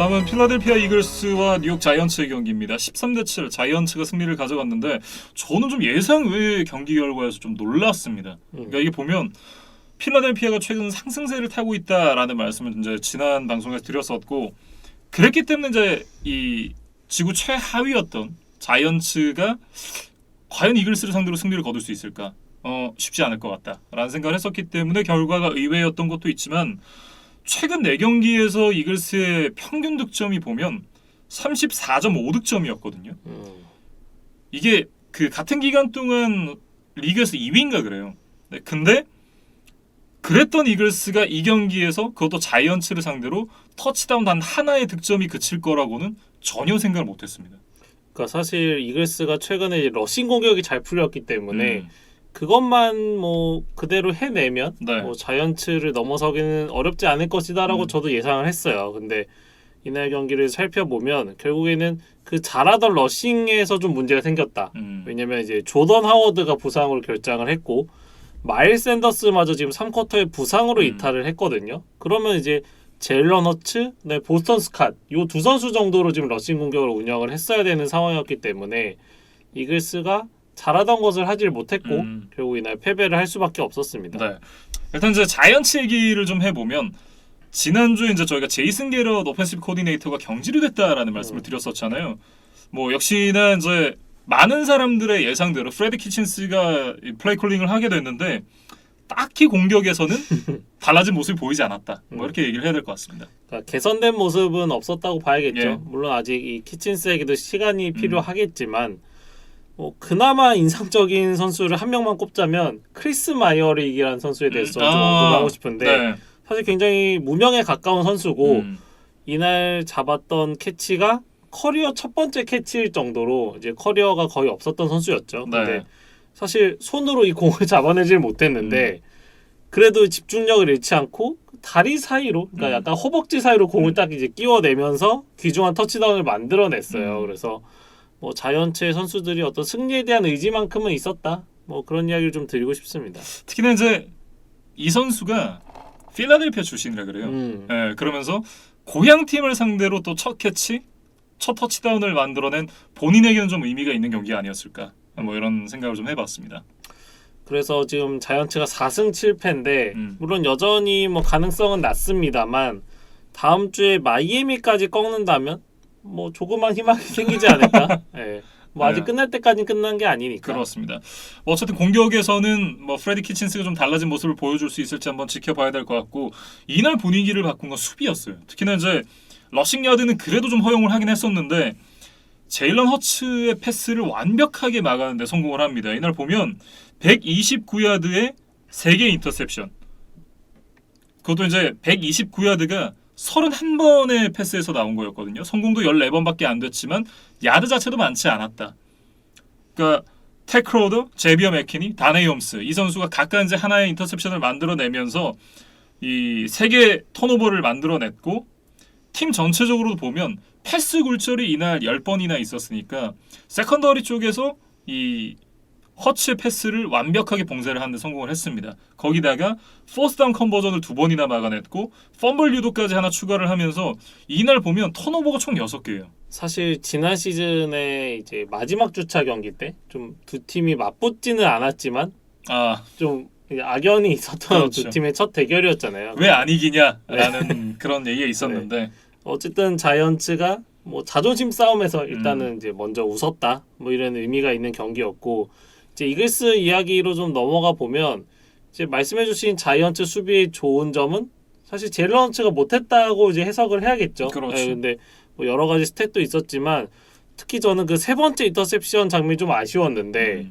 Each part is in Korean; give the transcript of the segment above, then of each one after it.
다음은 필라델피아 이글스와 뉴욕 자이언츠의 경기입니다. 13대7 자이언츠가 승리를 가져갔는데 저는 좀 예상 외의 경기 결과에서 좀 놀랐습니다. 그러니까 이게 보면 필라델피아가 최근 상승세를 타고 있다라는 말씀을 이제 지난 방송에서 드렸었고, 그랬기 때문에 이제 이 지구 최하위였던 자이언츠가 과연 이글스를 상대로 승리를 거둘 수 있을까? 쉽지 않을 것 같다라는 생각을 했었기 때문에 결과가 의외였던 것도 있지만, 최근 4경기에서 이글스의 평균 득점이 보면 34.5득점이었거든요. 이게 그 같은 기간 동안 리그에서 2위인가 그래요. 네, 근데 그랬던 이글스가 이 경기에서 그것도 자이언츠를 상대로 터치다운 단 하나의 득점이 그칠 거라고는 전혀 생각을 못했습니다. 그러니까 사실 이글스가 최근에 러싱 공격이 잘 풀렸기 때문에 그것만 뭐 그대로 해내면 네. 뭐 자이언츠를 넘어서기는 어렵지 않을 것이다라고 저도 예상을 했어요. 근데 이날 경기를 살펴보면 결국에는 그 잘하던 러싱에서 좀 문제가 생겼다. 왜냐면 이제 조던 하워드가 부상으로 결장을 했고 마일스 샌더스마저 지금 3쿼터에 부상으로 이탈을 했거든요. 그러면 이제 제일런 허츠, 네, 보스턴 스캇 요 두 선수 정도로 지금 러싱 공격을 운영을 했어야 되는 상황이었기 때문에 이글스가 잘하던 것을 하질 못했고 결국 이날 패배를 할 수밖에 없었습니다. 네. 일단 이제 자이언츠 얘기를 좀 해보면, 지난주에 이제 저희가 제이슨 게럿 오펜시브 코디네이터가 경질이 됐다라는 말씀을 드렸었잖아요. 뭐 역시나 이제 많은 사람들의 예상대로 프레드 키친스가 플레이 콜링을 하게 됐는데 딱히 공격에서는 달라진 모습이 보이지 않았다. 뭐 이렇게 얘기를 해야 될 것 같습니다. 그러니까 개선된 모습은 없었다고 봐야겠죠. 예. 물론 아직 이 키친스에게도 시간이 필요하겠지만 뭐 그나마 인상적인 선수를 한 명만 꼽자면 크리스 마이어릭이라는 선수에 대해서 좀 언급하고 싶은데 네. 사실 굉장히 무명에 가까운 선수고 이날 잡았던 캐치가 커리어 첫 번째 캐치일 정도로 이제 커리어가 거의 없었던 선수였죠. 네. 근데 사실 손으로 이 공을 잡아내질 못했는데 그래도 집중력을 잃지 않고 다리 사이로, 그러니까 약간 허벅지 사이로 공을 딱 이제 끼워내면서 귀중한 터치다운을 만들어냈어요. 그래서 뭐 자이언츠의 선수들이 어떤 승리에 대한 의지만큼은 있었다. 뭐 그런 이야기를 좀 드리고 싶습니다. 특히나 이제 이 선수가 필라델피아 출신이라 그래요. 예, 그러면서 고향 팀을 상대로 또 첫 캐치, 첫 터치다운을 만들어낸 본인에게는 좀 의미가 있는 경기 아니었을까? 뭐 이런 생각을 좀 해봤습니다. 그래서 지금 자이언츠가 4승 7패인데 물론 여전히 뭐 가능성은 낮습니다만 다음 주에 마이애미까지 꺾는다면 뭐 조그만 희망이 생기지 않을까? 예. 뭐 아직 끝날 때까지 끝난 게 아니니까. 그렇습니다. 어쨌든 공격에서는 뭐 프레디 키친스가 좀 달라진 모습을 보여줄 수 있을지 한번 지켜봐야 될 것 같고, 이날 분위기를 바꾼 건 수비였어요. 특히나 이제 러싱 야드는 그래도 좀 허용을 하긴 했었는데 제일런 허츠의 패스를 완벽하게 막았는데 성공을 합니다. 이날 보면 129야드에 3개 인터셉션. 그것도 이제 129야드가 31번의 패스에서 나온 거였거든요. 성공도 14번밖에 안 됐지만 야드 자체도 많지 않았다. 그러니까 텍 크로더, 제비어 맥키니, 다네이 홈스 이 선수가 각각 이제 하나의 인터셉션을 만들어내면서 이 3개 턴오버를 만들어냈고, 팀 전체적으로 보면 패스 굴절이 이날 10번이나 있었으니까 세컨더리 쪽에서 이 허츠의 패스를 완벽하게 봉쇄를 하는 데 성공을 했습니다. 거기다가 포스트다운 컨버전을 2번이나 막아냈고 펌블 유도까지 하나 추가를 하면서 이날 보면 턴오버가 총 6개예요. 사실 지난 시즌에 이제 마지막 주차 경기 때 좀 두 팀이 맞붙지는 않았지만 좀 악연이 있었던 그렇죠. 두 팀의 첫 대결이었잖아요. 왜 안 이기냐라는 그런 얘기가 있었는데 네. 어쨌든 자이언츠가 뭐 자존심 싸움에서 일단은 이제 먼저 웃었다. 뭐 이런 의미가 있는 경기였고, 이제 이글스 이야기로 좀 넘어가 보면 이제 말씀해주신 자이언츠 수비의 좋은 점은 사실 제일런 허츠가 못했다고 이제 해석을 해야겠죠. 그렇죠. 네, 근데 뭐 여러 가지 스탯도 있었지만 특히 저는 그 3번째 인터셉션 장면이 좀 아쉬웠는데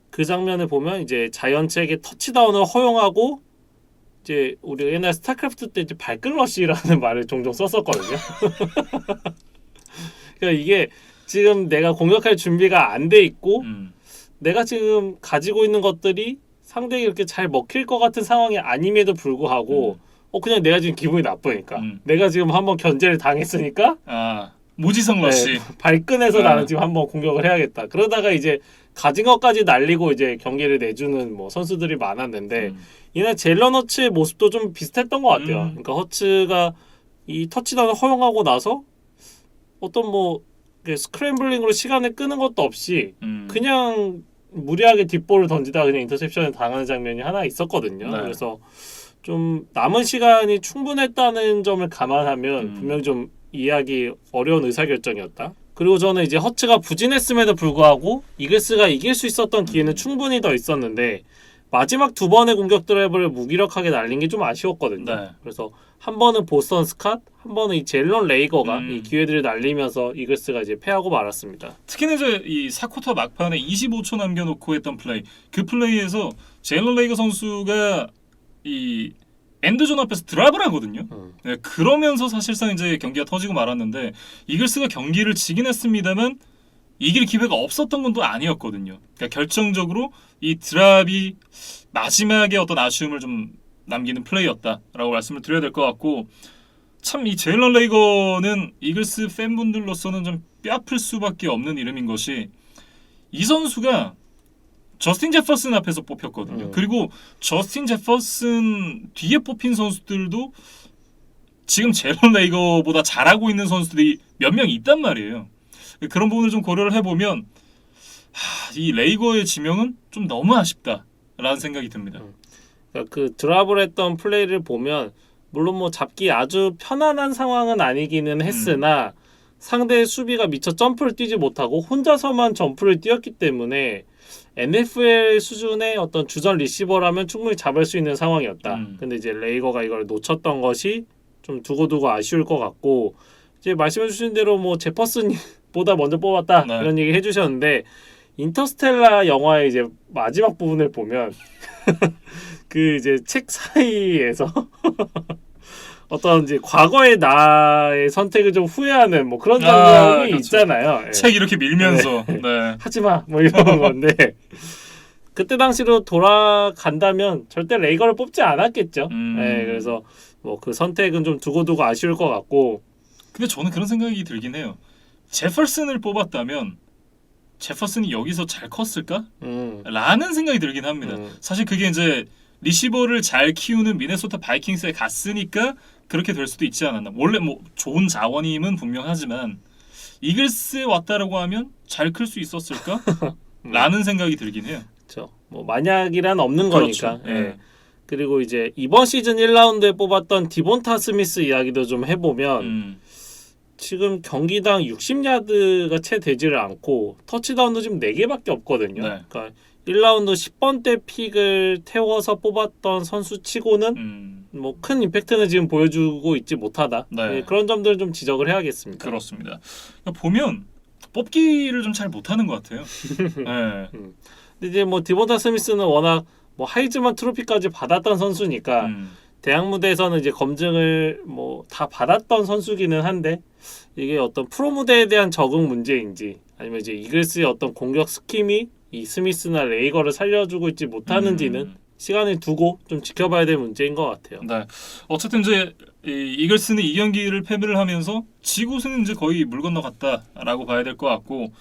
그 장면을 보면 이제 자이언츠에게 터치다운을 허용하고 이제 우리 옛날 스타크래프트 때 이제 발끈러시라는 말을 종종 썼었거든요. 그러니까 이게 지금 내가 공격할 준비가 안 돼 있고 내가 지금 가지고 있는 것들이 상대에게 이렇게 잘 먹힐 것 같은 상황이 아님에도 불구하고 그냥 내가 지금 기분이 나쁘니까 내가 지금 한번 견제를 당했으니까 무지성 러시 발끈해서 나는 지금 한번 공격을 해야겠다. 그러다가 이제 가진 것까지 날리고 이제 경기를 내주는 뭐 선수들이 많았는데 이날 제일런 허츠의 모습도 좀 비슷했던 것 같아요. 그러니까 허츠가 이 터치다운을 허용하고 나서 어떤 뭐 스크램블링으로 시간을 끄는 것도 없이 음. 그냥 무리하게 뒷볼을 던지다가 그냥 인터셉션을 당하는 장면이 하나 있었거든요. 네. 그래서 좀 남은 시간이 충분했다는 점을 감안하면 분명히 좀 이해하기 어려운 의사결정이었다. 그리고 저는 이제 허츠가 부진했음에도 불구하고 이글스가 이길 수 있었던 기회는 충분히 더 있었는데 마지막 두 번의 공격 드라이브를 무기력하게 날린 게 좀 아쉬웠거든요. 네. 그래서 한 번은 보스턴 스캇, 한 번은 이 젤런 레이거가 이 기회들을 날리면서 이글스가 이제 패하고 말았습니다. 특히나 이제 이 4쿼터 막판에 25초 남겨놓고 했던 플레이, 그 플레이에서 제일런 레이거 선수가 이 엔드존 앞에서 드랍을 하거든요. 네, 그러면서 사실상 이제 경기가 터지고 말았는데 이글스가 경기를 지긴 했습니다만 이길 기회가 없었던 건 또 아니었거든요. 그러니까 결정적으로 이 드랍이 마지막에 어떤 아쉬움을 좀 남기는 플레이였다라고 말씀을 드려야 될 것 같고, 참 이 제일런 레이거는 이글스 팬분들로서는 좀 뼈아플 수밖에 없는 이름인 것이 이 선수가 저스틴 제퍼슨 앞에서 뽑혔거든요. 그리고 저스틴 제퍼슨 뒤에 뽑힌 선수들도 지금 제일런 레이거보다 잘하고 있는 선수들이 몇 명 있단 말이에요. 그런 부분을 좀 고려를 해보면 이 레이거의 지명은 좀 너무 아쉽다라는 생각이 듭니다. 그러니까 그 드랍을 했던 플레이를 보면 물론 뭐 잡기 아주 편안한 상황은 아니기는 했으나 상대의 수비가 미처 점프를 뛰지 못하고 혼자서만 점프를 뛰었기 때문에 NFL 수준의 어떤 주전 리시버라면 충분히 잡을 수 있는 상황이었다. 근데 이제 레이거가 이걸 놓쳤던 것이 좀 두고두고 아쉬울 것 같고, 이제 말씀해 주신 대로 뭐 제퍼슨보다 먼저 뽑았다 이런 얘기 해주셨는데 인터스텔라 영화의 이제 마지막 부분을 보면 그 이제 책 사이에서 어떤 이제 과거의 나의 선택을 좀 후회하는 뭐 그런 장면이 그렇죠. 있잖아요. 책 이렇게 밀면서 네. 하지마 뭐 이런 건데 그때 당시로 돌아간다면 절대 레이거를 뽑지 않았겠죠. 네, 그래서 뭐 그 선택은 좀 두고두고 아쉬울 것 같고. 근데 저는 그런 생각이 들긴 해요. 제퍼슨을 뽑았다면 제퍼슨이 여기서 잘 컸을까? 라는 생각이 들긴 합니다. 사실 그게 이제 리시버를 잘 키우는 미네소타 바이킹스에 갔으니까 그렇게 될 수도 있지 않았나. 원래 뭐 좋은 자원임은 분명하지만 이글스에 왔다라고 하면 잘 클 수 있었을까? 라는 생각이 들긴 해요. 그렇죠. 뭐 만약이란 없는 그렇죠. 거니까. 예. 그리고 이제 이번 시즌 1라운드에 뽑았던 디본타 스미스 이야기도 좀 해보면 지금 경기당 60야드가 채 되지를 않고 터치다운도 지금 4개밖에 없거든요. 네. 그러니까 1라운드 10번대 픽을 태워서 뽑았던 선수치고는 뭐 큰 임팩트는 지금 보여주고 있지 못하다. 네. 그런 점들을 좀 지적을 해야겠습니다. 그렇습니다. 그러니까 보면 뽑기를 좀 잘 못하는 것 같아요. 네. 근데 이제 뭐 디본타 스미스는 워낙 뭐 하이즈만 트로피까지 받았던 선수니까 대학 무대에서는 이제 검증을 뭐 다 받았던 선수기는 한데 이게 어떤 프로 무대에 대한 적응 문제인지 아니면 이제 이글스의 어떤 공격 스킴이 이 스미스나 레이거를 살려주고 있지 못하는지는 시간을 두고 좀 지켜봐야 될 문제인 것 같아요. 네. 어쨌든 이제 이글스는 이 경기를 패배를 하면서 지구승은 이제 거의 물 건너갔다라고 봐야 될 것 같고,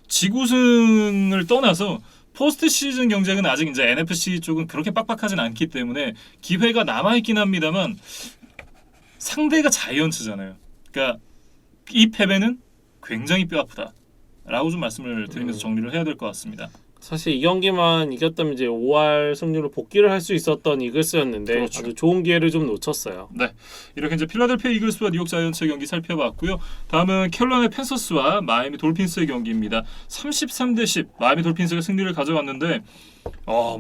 지구승을 떠나서 포스트 시즌 경쟁은 아직 이제 NFC 쪽은 그렇게 빡빡하진 않기 때문에 기회가 남아 있긴 합니다만 상대가 자이언츠잖아요. 그러니까 이 패배는 굉장히 뼈아프다라고 좀 말씀을 드리면서 정리를 해야 될 것 같습니다. 사실 이 경기만 이겼다면 이제 5할 승률로 복귀를 할 수 있었던 이글스였는데 그렇죠. 아주 좋은 기회를 좀 놓쳤어요. 네, 이렇게 이제 필라델피아 이글스와 뉴욕 자이언츠의 경기 살펴봤고요. 다음은 캐롤라이나 팬서스와 마이애미 돌핀스의 경기입니다. 33대10 마이애미 돌핀스가 승리를 가져왔는데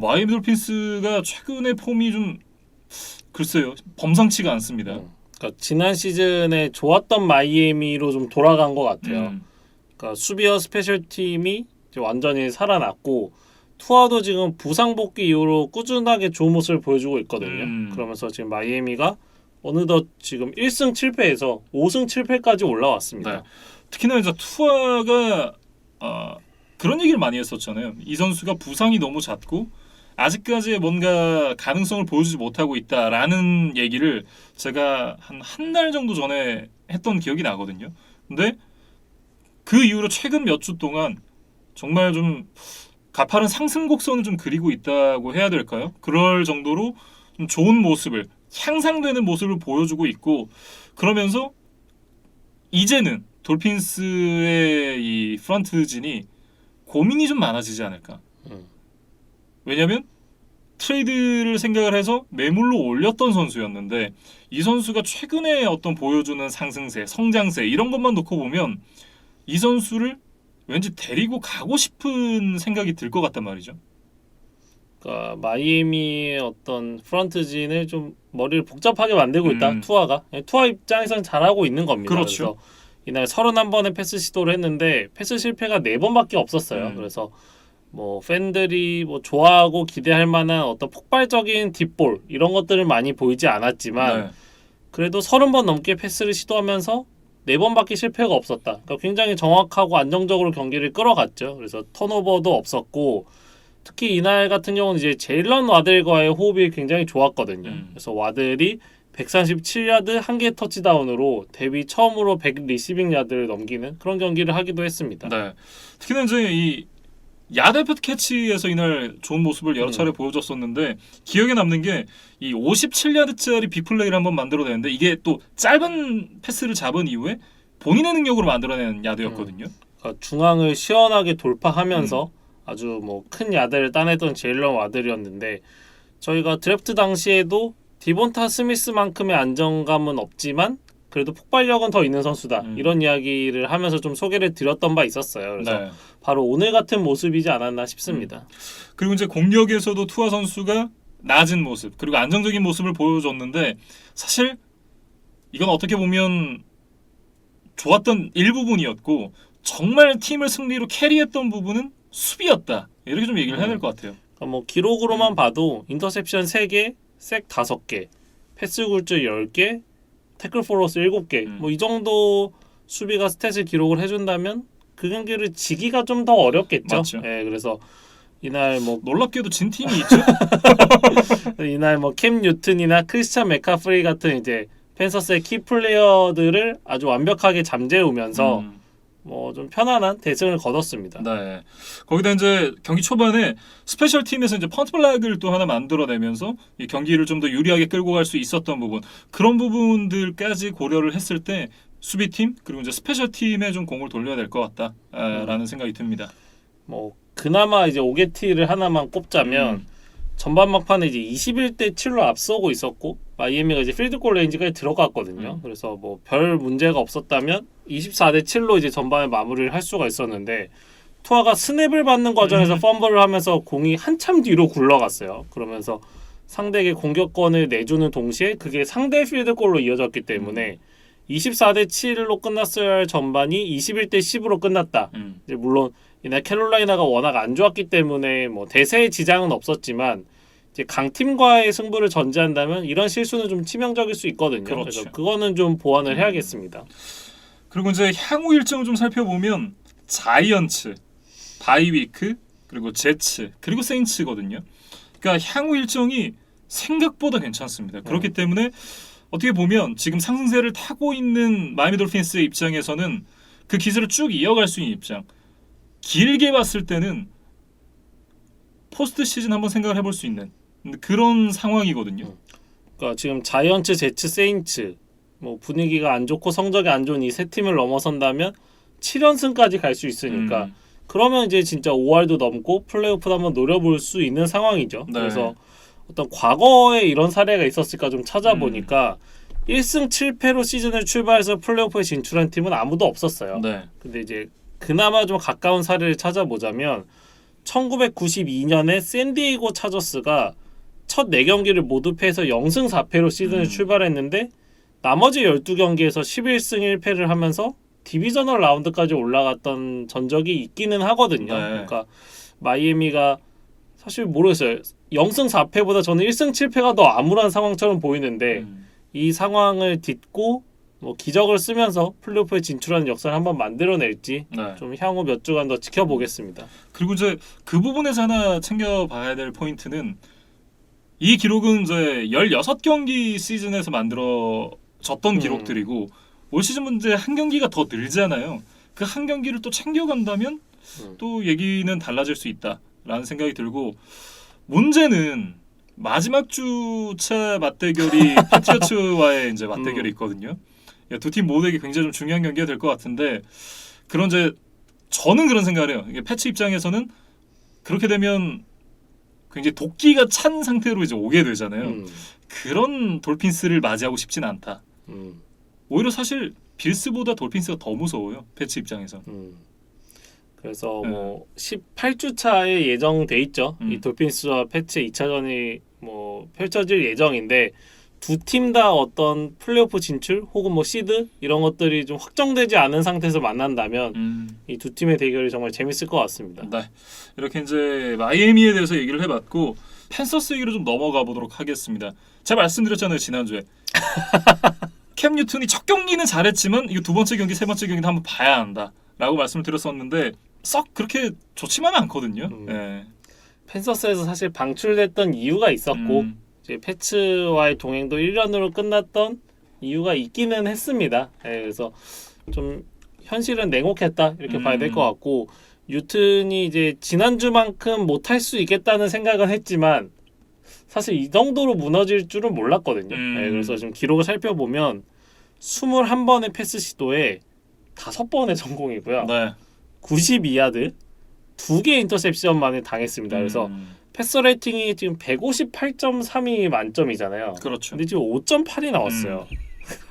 마이애미 돌핀스가 최근의 폼이 좀 글쎄요 범상치가 않습니다. 그러니까 지난 시즌에 좋았던 마이애미로 좀 돌아간 것 같아요. 그러니까 수비와 스페셜 팀이 완전히 살아났고 투아도 지금 부상 복귀 이후로 꾸준하게 좋은 모습을 보여주고 있거든요. 그러면서 지금 마이애미가 어느덧 지금 1승 7패에서 5승 7패까지 올라왔습니다. 네. 특히나 이제 투아가 그런 얘기를 많이 했었잖아요. 이 선수가 부상이 너무 잦고 아직까지 뭔가 가능성을 보여주지 못하고 있다라는 얘기를 제가 한 달 정도 전에 했던 기억이 나거든요. 근데 그 이후로 최근 몇 주 동안 정말 좀 가파른 상승 곡선을 좀 그리고 있다고 해야 될까요? 그럴 정도로 좀 좋은 모습을, 향상되는 모습을 보여주고 있고, 그러면서 이제는 돌핀스의 이 프런트진이 고민이 좀 많아지지 않을까. 왜냐하면 트레이드를 생각을 해서 매물로 올렸던 선수였는데 이 선수가 최근에 어떤 보여주는 상승세, 성장세 이런 것만 놓고 보면 이 선수를 왠지 데리고 가고 싶은 생각이 들 것 같단 말이죠. 그러니까 마이애미의 어떤 프런트진을 좀 머리를 복잡하게 만들고 있다. 투아가. 투아 입장에서는 잘하고 있는 겁니다. 그렇죠. 그래서 이날 31번의 패스 시도를 했는데 패스 실패가 4번밖에 없었어요. 그래서 뭐 팬들이 뭐 좋아하고 기대할 만한 어떤 폭발적인 딥볼 이런 것들을 많이 보이지 않았지만 네. 그래도 30번 넘게 패스를 시도하면서 4번밖에 실패가 없었다. 그러니까 굉장히 정확하고 안정적으로 경기를 끌어갔죠. 그래서 턴오버도 없었고 특히 이날 같은 경우는 이제 제일런 와들과의 호흡이 굉장히 좋았거든요. 그래서 와들이 137야드 1개 터치다운으로 데뷔 처음으로 100 리시빙 야드를 넘기는 그런 경기를 하기도 했습니다. 네. 특히나 이제 이 야드 애프터 캐치에서 이날 좋은 모습을 여러 차례 보여줬었는데 기억에 남는 게 이 57야드짜리 빅플레이를 한번 만들어내는데 이게 또 짧은 패스를 잡은 이후에 본인의 능력으로 만들어낸 야드였거든요. 그러니까 중앙을 시원하게 돌파하면서 아주 뭐 큰 야드를 따냈던 제일런 와들이었는데 저희가 드래프트 당시에도 디본타 스미스만큼의 안정감은 없지만 그래도 폭발력은 더 있는 선수다. 이런 이야기를 하면서 좀 소개를 드렸던 바 있었어요. 그래서 네. 바로 오늘 같은 모습이지 않았나 싶습니다. 그리고 이제 공격에서도 투아 선수가 낮은 모습 그리고 안정적인 모습을 보여줬는데 사실 이건 어떻게 보면 좋았던 일부분이었고 정말 팀을 승리로 캐리했던 부분은 수비였다. 이렇게 좀 얘기를 해야 될 것 같아요. 그러니까 뭐 기록으로만 봐도 인터셉션 3개, 색 5개, 패스 굴절 10개, 태클 포로스 7개 뭐 이 정도 수비가 스탯을 기록을 해준다면 그 경기를 지기가 좀 더 어렵겠죠. 맞죠. 네, 그래서 이날 뭐 놀랍게도 진 팀이 있죠. 이날 뭐 캠 뉴튼이나 크리스찬 맥카프리 같은 이제 펜서스의 키 플레이어들을 아주 완벽하게 잠재우면서 뭐 좀 편안한 대승을 거뒀습니다. 네. 거기다 이제 경기 초반에 스페셜 팀에서 이제 펀트 블락을 또 하나 만들어내면서 이 경기를 좀 더 유리하게 끌고 갈 수 있었던 부분 그런 부분들까지 고려를 했을 때 수비팀 그리고 이제 스페셜 팀에 좀 공을 돌려야 될 것 같다라는 생각이 듭니다. 뭐 그나마 이제 오게티를 하나만 꼽자면 전반 막판에 이제 21대 7로 앞서고 있었고 마이애미가 이제 필드골 레인지까지 들어갔거든요. 그래서 뭐 별 문제가 없었다면 24대 7로 이제 전반에 마무리를 할 수가 있었는데 투아가 스냅을 받는 과정에서 펌블을 하면서 공이 한참 뒤로 굴러갔어요. 그러면서 상대에게 공격권을 내주는 동시에 그게 상대 필드골로 이어졌기 때문에 24대 7로 끝났어야 할 전반이 21대 10으로 끝났다. 이제 물론 이날 캐롤라이나가 워낙 안 좋았기 때문에 뭐 대세의 지장은 없었지만 이제 강팀과의 승부를 전제한다면 이런 실수는 좀 치명적일 수 있거든요. 그렇죠. 그래서 그거는 좀 보완을 해야겠습니다. 그리고 이제 향후 일정을 좀 살펴보면 자이언츠, 바이위크, 그리고 제츠, 그리고 세인츠거든요. 그러니까 향후 일정이 생각보다 괜찮습니다. 그렇기 때문에 어떻게 보면 지금 상승세를 타고 있는 마이애미 돌핀스의 입장에서는 그 기세를 쭉 이어갈 수 있는 입장. 길게 봤을 때는 포스트 시즌 한번 생각을 해볼 수 있는 그런 상황이거든요. 그러니까 지금 자이언츠, 제츠, 세인츠 뭐 분위기가 안 좋고 성적이 안 좋은 이 세 팀을 넘어선다면 7연승까지 갈 수 있으니까 그러면 이제 진짜 5할도 넘고 플레이오프도 한번 노려볼 수 있는 상황이죠. 네. 그래서 어떤 과거에 이런 사례가 있었을까 좀 찾아보니까 1승 7패로 시즌을 출발해서 플레이오프에 진출한 팀은 아무도 없었어요. 네. 근데 이제 그나마 좀 가까운 사례를 찾아보자면 1992년에 샌디에이고 차저스가 첫 4경기를 모두 패해서 0승 4패로 시즌을 출발했는데 나머지 12경기에서 11승 1패를 하면서 디비저널 라운드까지 올라갔던 전적이 있기는 하거든요. 네. 그러니까 마이애미가 사실 모르겠어요. 0승 4패보다 저는 1승 7패가 더 암울한 상황처럼 보이는데 이 상황을 딛고 뭐 기적을 쓰면서 플레이오프에 진출하는 역사를 한번 만들어낼지 좀 향후 몇 주간 더 지켜보겠습니다. 그리고 이제 그 부분에서 하나 챙겨봐야 될 포인트는 이 기록은 이제 16경기 시즌에서 만들어졌던 기록들이고 올 시즌 문제 한 경기가 더 늘잖아요. 그 한 경기를 또 챙겨간다면 또 얘기는 달라질 수 있다라는 생각이 들고 문제는 마지막 주차 맞대결이 패트리어츠와의 이제 맞대결이 있거든요. 두 팀 모두에게 굉장히 좀 중요한 경기가 될 것 같은데 그런 이제 저는 그런 생각을 해요. 이게 패치 입장에서는 그렇게 되면 굉장히 도끼가 찬 상태로 이제 오게 되잖아요. 그런 돌핀스를 맞이하고 싶진 않다. 오히려 사실 빌스보다 돌핀스가 더 무서워요. 패치 입장에서. 그래서 뭐 18주 차에 예정돼 있죠. 이 돌핀스와 패치 2차전이 뭐 펼쳐질 예정인데 두 팀 다 어떤 플레이오프 진출 혹은 뭐 시드 이런 것들이 좀 확정되지 않은 상태에서 만난다면 이 두 팀의 대결이 정말 재밌을 것 같습니다. 네, 이렇게 이제 마이애미에 대해서 얘기를 해봤고 펜서스 얘기로 좀 넘어가 보도록 하겠습니다. 제가 말씀드렸잖아요 지난주에 캠 뉴턴이 첫 경기는 잘했지만 이거 두 번째 경기, 세 번째 경기도 한번 봐야 한다라고 말씀을 드렸었는데 썩 그렇게 좋지만은 않거든요. 네. 펜서스에서 사실 방출됐던 이유가 있었고 이제 패츠와의 동행도 1년으로 끝났던 이유가 있기는 했습니다. 네, 그래서 좀 현실은 냉혹했다 이렇게 봐야 될 것 같고 뉴튼이 이제 지난주만큼 못할 수 있겠다는 생각은 했지만 사실 이 정도로 무너질 줄은 몰랐거든요. 네, 그래서 지금 기록을 살펴보면 21번의 패스 시도에 5번의 성공이고요. 네. 92야드 2개의 인터셉션만을 당했습니다. 그래서 패스 레이팅이 지금 158.3이 만점이잖아요. 그렇죠. 근데 지금 5.8이 나왔어요.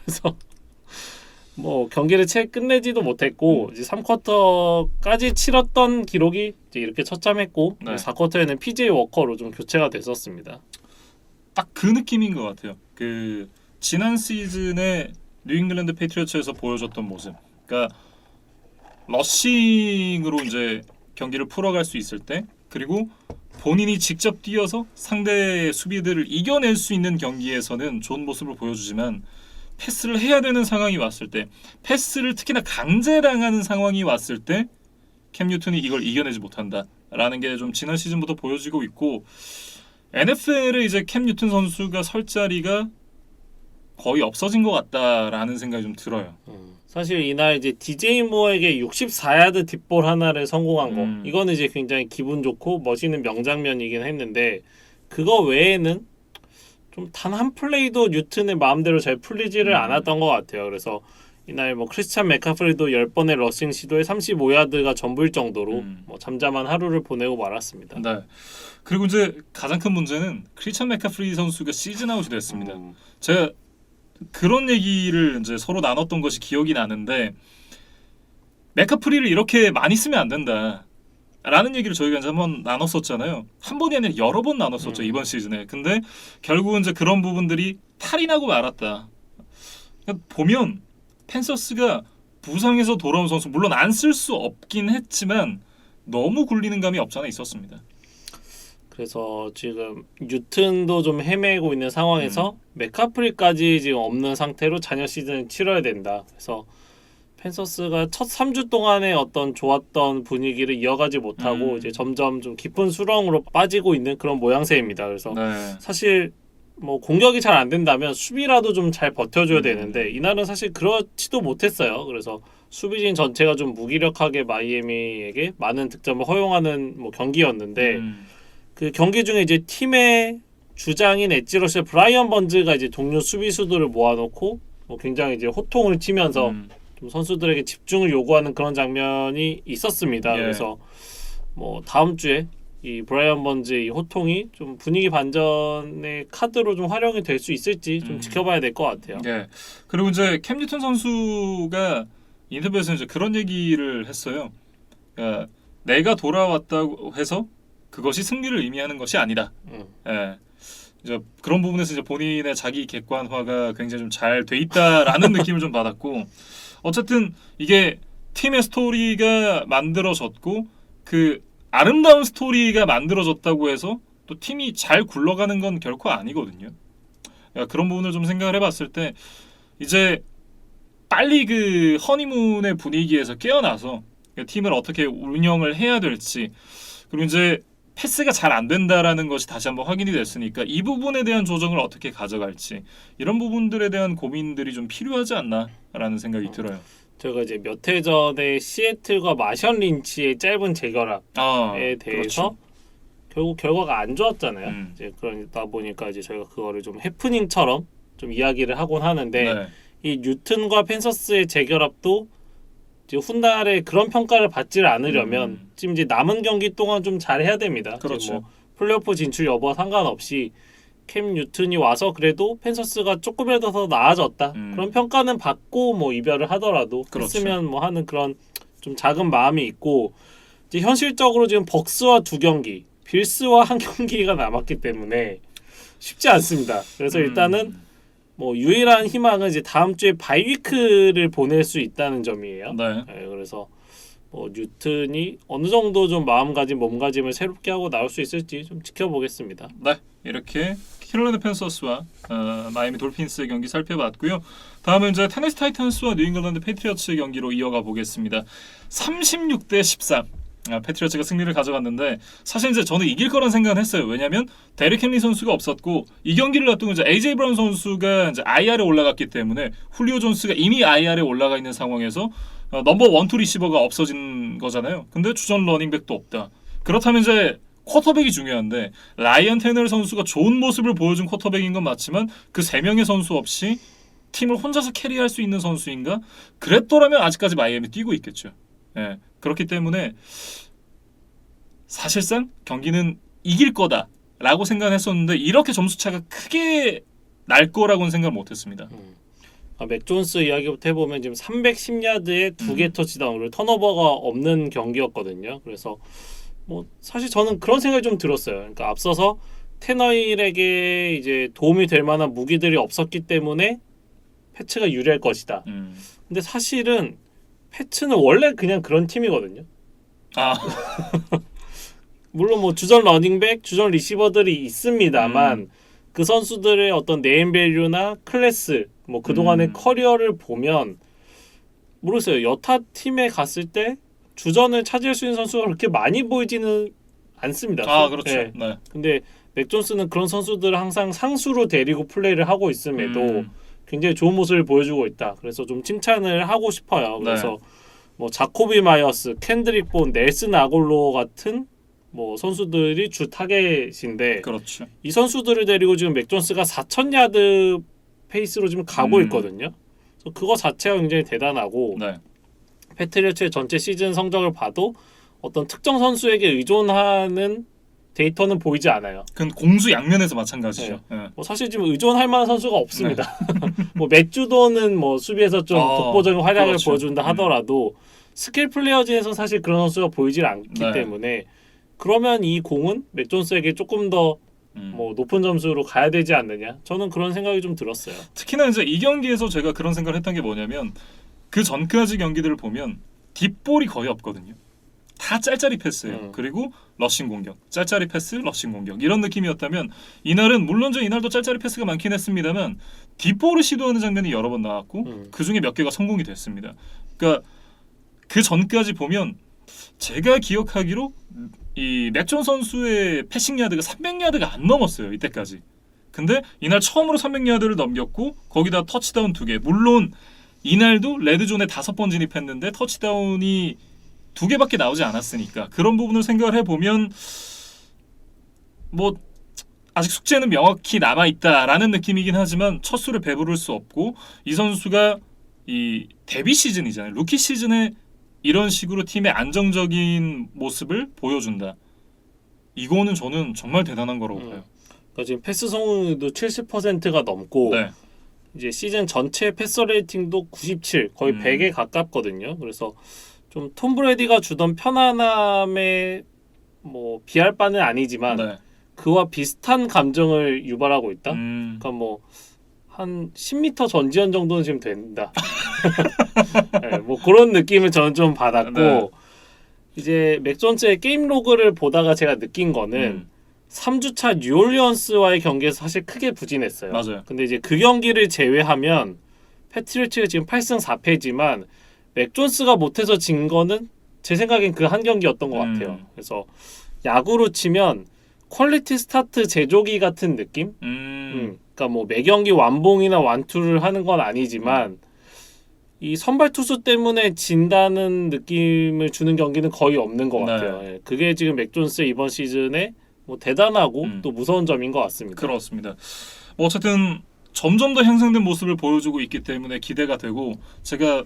그래서 뭐 경기를 채 끝내지도 못했고 이제 3쿼터까지 치렀던 기록이 이제 이렇게 처참했고 네. 4쿼터에는 PJ 워커로 좀 교체가 됐었습니다. 딱 그 느낌인 것 같아요. 그 지난 시즌에 뉴잉글랜드 페이트리어츠에서 보여줬던 모습. 그러니까 러싱으로 이제 경기를 풀어갈 수 있을 때 그리고 본인이 직접 뛰어서 상대 수비들을 이겨낼 수 있는 경기에서는 좋은 모습을 보여주지만 패스를 해야 되는 상황이 왔을 때 패스를 특히나 강제당하는 상황이 왔을 때 캠 뉴턴이 이걸 이겨내지 못한다라는 게 좀 지난 시즌부터 보여지고 있고 NFL에 이제 캠 뉴턴 선수가 설 자리가 거의 없어진 것 같다라는 생각이 좀 들어요. 사실 이날 이제 DJ 모어에게 64야드 뒷볼 하나를 성공한 거 이거는 이제 굉장히 기분 좋고 멋있는 명장면이긴 했는데 그거 외에는 좀 단 한 플레이도 뉴튼의 마음대로 잘 풀리지를 않았던 것 같아요. 그래서 이날 뭐 크리스찬 맥카프리도 10번의 러싱 시도에 35야드가 전부일 정도로 뭐 잠잠한 하루를 보내고 말았습니다. 네. 그리고 이제 가장 큰 문제는 크리스찬 맥카프리 선수가 시즌 아웃이 됐습니다. 제가 그런 얘기를 이제 서로 나눴던 것이 기억이 나는데 맥카프리를 이렇게 많이 쓰면 안 된다. 라는 얘기를 저희가 이제 한번 나눴었잖아요. 한 번이 아니라 여러 번 나눴었죠 이번 시즌에. 근데 결국은 이제 그런 부분들이 탈이 나고 말았다. 그러니까 보면 펜서스가 부상에서 돌아온 선수 물론 안 쓸 수 없긴 했지만 너무 굴리는 감이 없지 않아 있었습니다. 그래서 지금 뉴튼도 좀 헤매고 있는 상황에서 맥카프리까지 지금 없는 상태로 잔여 시즌을 치러야 된다. 그래서 펜서스가 첫 3주 동안의 어떤 좋았던 분위기를 이어가지 못하고 이제 점점 좀 깊은 수렁으로 빠지고 있는 그런 모양새입니다. 그래서 네. 사실 뭐 공격이 잘 안 된다면 수비라도 좀 잘 버텨줘야 되는데 이날은 사실 그렇지도 못했어요. 그래서 수비진 전체가 좀 무기력하게 마이애미에게 많은 득점을 허용하는 뭐 경기였는데 그 경기 중에 이제 팀의 주장인 엣지러시의 브라이언 번즈가 이제 동료 수비수들을 모아놓고 뭐 굉장히 이제 호통을 치면서 좀 선수들에게 집중을 요구하는 그런 장면이 있었습니다. 예. 그래서 뭐 다음 주에 이 브라이언 번즈의 이 호통이 좀 분위기 반전의 카드로 좀 활용이 될 수 있을지 좀 지켜봐야 될 것 같아요. 네. 그리고 이제 캠 뉴턴 선수가 인터뷰에서 이제 그런 얘기를 했어요. 그러니까 내가 돌아왔다고 해서 그것이 승리를 의미하는 것이 아니다. 예. 이제 그런 부분에서 이제 본인의 자기 객관화가 굉장히 좀 잘 돼 있다라는 느낌을 좀 받았고 어쨌든 이게 팀의 스토리가 만들어졌고 그 아름다운 스토리가 만들어졌다고 해서 또 팀이 잘 굴러가는 건 결코 아니거든요. 그러니까 그런 부분을 좀 생각을 해봤을 때 이제 빨리 그 허니문의 분위기에서 깨어나서 팀을 어떻게 운영을 해야 될지 그리고 이제 패스가 잘 안 된다라는 것이 다시 한번 확인이 됐으니까 이 부분에 대한 조정을 어떻게 가져갈지 이런 부분들에 대한 고민들이 좀 필요하지 않나라는 생각이 들어요. 제가 이제 몇 해 전에 시애틀과 마션 린치의 짧은 재결합에 대해서 그렇죠. 결국 결과가 안 좋았잖아요. 이제 그러다 보니까 이제 저희가 그거를 좀 해프닝처럼 좀 이야기를 하곤 하는데 네. 이 뉴튼과 펜서스의 재결합도 이제 훗날에 그런 평가를 받지를 않으려면 지금 이제 남은 경기 동안 좀 잘해야 됩니다. 그렇죠. 뭐 플레이오프 진출 여부와 상관없이 캠 뉴튼이 와서 그래도 펜서스가 조금이라도 더 나아졌다. 그런 평가는 받고 뭐 이별을 하더라도 그렇죠. 했으면 뭐 하는 그런 좀 작은 마음이 있고 이제 현실적으로 지금 벅스와 2경기, 빌스와 1경기가 남았기 때문에 쉽지 않습니다. 그래서 일단은 뭐 유일한 희망은 이제 다음 주에 바이위크를 보낼 수 있다는 점이에요. 네. 네, 그래서 뭐 뉴튼이 어느 정도 좀 마음가짐, 몸가짐을 새롭게 하고 나올 수 있을지 좀 지켜보겠습니다. 네, 이렇게 캐롤라이나 팬서스와 마이애미 돌핀스의 경기 살펴봤고요. 다음은 이제 테네시 타이탄스와 뉴잉글랜드 패트리어츠의 경기로 이어가 보겠습니다. 36대 13. 패트리어츠가 승리를 가져갔는데 사실 이제 저는 이길 거란 생각은 했어요. 왜냐하면 데릭 헨리 선수가 없었고 이 경기를 놔두고 이제 AJ 브라운 선수가 이제 IR에 올라갔기 때문에 훌리오 존스가 이미 IR에 올라가 있는 상황에서 넘버 1, 2 리시버가 없어진 거잖아요. 근데 주전 러닝백도 없다. 그렇다면 이제 쿼터백이 중요한데 라이언 테넬 선수가 좋은 모습을 보여준 쿼터백인 건 맞지만 그 3명의 선수 없이 팀을 혼자서 캐리할 수 있는 선수인가? 그랬더라면 아직까지 마이애미 뛰고 있겠죠. 예, 그렇기 때문에 사실상 경기는 이길 거다라고 생각했었는데 이렇게 점수차가 크게 날 거라고는 생각을 못했습니다. 맥 존스 이야기부터 해보면 지금 310야드에 2개 터치다운을 턴오버가 없는 경기였거든요. 그래서 뭐 사실 저는 그런 생각이 좀 들었어요. 그러니까 앞서서 테너힐에게 이제 도움이 될 만한 무기들이 없었기 때문에 패츠가 유리할 것이다. 근데 사실은 패츠는 원래 그냥 그런 팀이거든요. 물론 뭐 주전 러닝백, 주전 리시버들이 있습니다만 그 선수들의 어떤 네임밸류나 클래스, 뭐 그동안의 커리어를 보면 모르겠어요. 여타 팀에 갔을 때 주전을 차지할 수 있는 선수가 그렇게 많이 보이지는 않습니다. 그렇죠. 네. 네. 근데 맥 존스는 그런 선수들을 항상 상수로 데리고 플레이를 하고 있음에도 굉장히 좋은 모습을 보여주고 있다. 그래서 좀 칭찬을 하고 싶어요. 그래서 뭐 자코비 마이어스, 켄드릭 본, 넬슨 아골로 같은 뭐 선수들이 주 타겟인데 그렇죠. 이 선수들을 데리고 지금 맥 존스가 4,000야드 페이스로 지금 가고 있거든요. 그래서 그거 자체가 굉장히 대단하고 네. 패트리어츠의 전체 시즌 성적을 봐도 어떤 특정 선수에게 의존하는 데이터는 보이지 않아요. 그건 공수 양면에서 마찬가지죠. 네. 뭐 사실 지금 의존할 만한 선수가 없습니다. 뭐 맥주도는 뭐 수비에서 좀 독보적인 활약을 그렇죠. 보여준다 하더라도 스킬 플레이어진에서 사실 그런 선수가 보이질 않기 때문에 그러면 이 공은 맥 존스에게 조금 더 뭐 높은 점수로 가야 되지 않느냐? 저는 그런 생각이 좀 들었어요. 특히나 이제 이 경기에서 제가 그런 생각을 했던 게 뭐냐면 그 전까지 경기들을 보면 딥볼이 거의 없거든요. 다 짤짤이 패스예요. 그리고 러싱 공격, 짤짤이 패스, 러싱 공격 이런 느낌이었다면 이날은 물론 이날도 짤짤이 패스가 많긴 했습니다만 딥볼을 시도하는 장면이 여러 번 나왔고 그 중에 몇 개가 성공이 됐습니다. 그러니까 그 전까지 보면 제가 기억하기로 이 맥존 선수의 패싱 야드가 300야드가 안 넘었어요. 이때까지. 근데 이날 처음으로 300야드를 넘겼고 거기다 터치다운 2개. 물론 이날도 레드존에 5번 진입했는데 터치다운이 2개밖에 나오지 않았으니까 그런 부분을 생각을 해보면 뭐 아직 숙제는 명확히 남아있다라는 느낌이긴 하지만 첫 수를 배부를 수 없고 이 선수가 이 데뷔 시즌이잖아요. 루키 시즌에 이런 식으로 팀의 안정적인 모습을 보여준다. 이거는 저는 정말 대단한 거라고 봐요. 그러니까 지금 패스 성공률도 70%가 넘고 이제 시즌 전체 패스 레이팅도 97, 거의 100에 가깝거든요. 그래서 좀 톰 브레디가 주던 편안함에 뭐 비할 바는 아니지만 그와 비슷한 감정을 유발하고 있다. 그러니까 뭐 한 10m 전지현 정도는 지금 된다. 네, 뭐 그런 느낌을 저는 좀 받았고 이제 맥 존스의 게임 로그를 보다가 제가 느낀 거는 3주차 뉴올리언스와의 경기에서 사실 크게 부진했어요. 맞아요. 근데 이제 그 경기를 제외하면 패트리어츠가 지금 8승 4패지만 맥 존스가 못해서 진 거는 제 생각엔 그 한 경기였던 것 같아요. 그래서 야구로 치면 퀄리티 스타트 제조기 같은 느낌? 그러니까 뭐 매 경기 완봉이나 완투를 하는 건 아니지만 이 선발 투수 때문에 진다는 느낌을 주는 경기는 거의 없는 것 같아요. 예, 그게 지금 맥 존스의 이번 시즌에 뭐 대단하고 또 무서운 점인 것 같습니다. 그렇습니다. 뭐 어쨌든 점점 더 향상된 모습을 보여주고 있기 때문에 기대가 되고 제가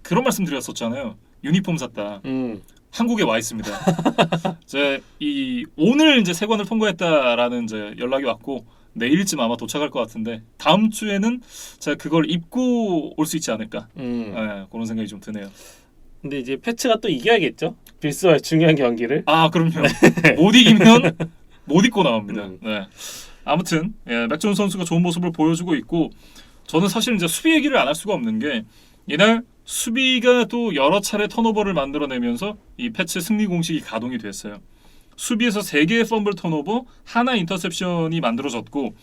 그런 말씀 드렸었잖아요. 유니폼 샀다. 한국에 와 있습니다. 오늘 이제 세관을 통과했다라는 이제 연락이 왔고 내일쯤 아마 도착할 것 같은데 다음 주에는 제가 그걸 입고 올 수 있지 않을까. 그런 생각이 좀 드네요. 근데 이제 패츠가 또 이겨야겠죠? 빌스와의 중요한 경기를. 아 그럼요. 못 이기면 못 입고 나옵니다. 네. 아무튼 맥존 선수가 좋은 모습을 보여주고 있고 저는 사실 이제 수비 얘기를 안 할 수가 없는 게 이날 수비가 또 여러 차례 턴오버를 만들어내면서 이 패츠 승리 공식이 가동이 됐어요. 수비에서 3개의 펌블 턴오버, 하나 인터셉션이 만들어졌고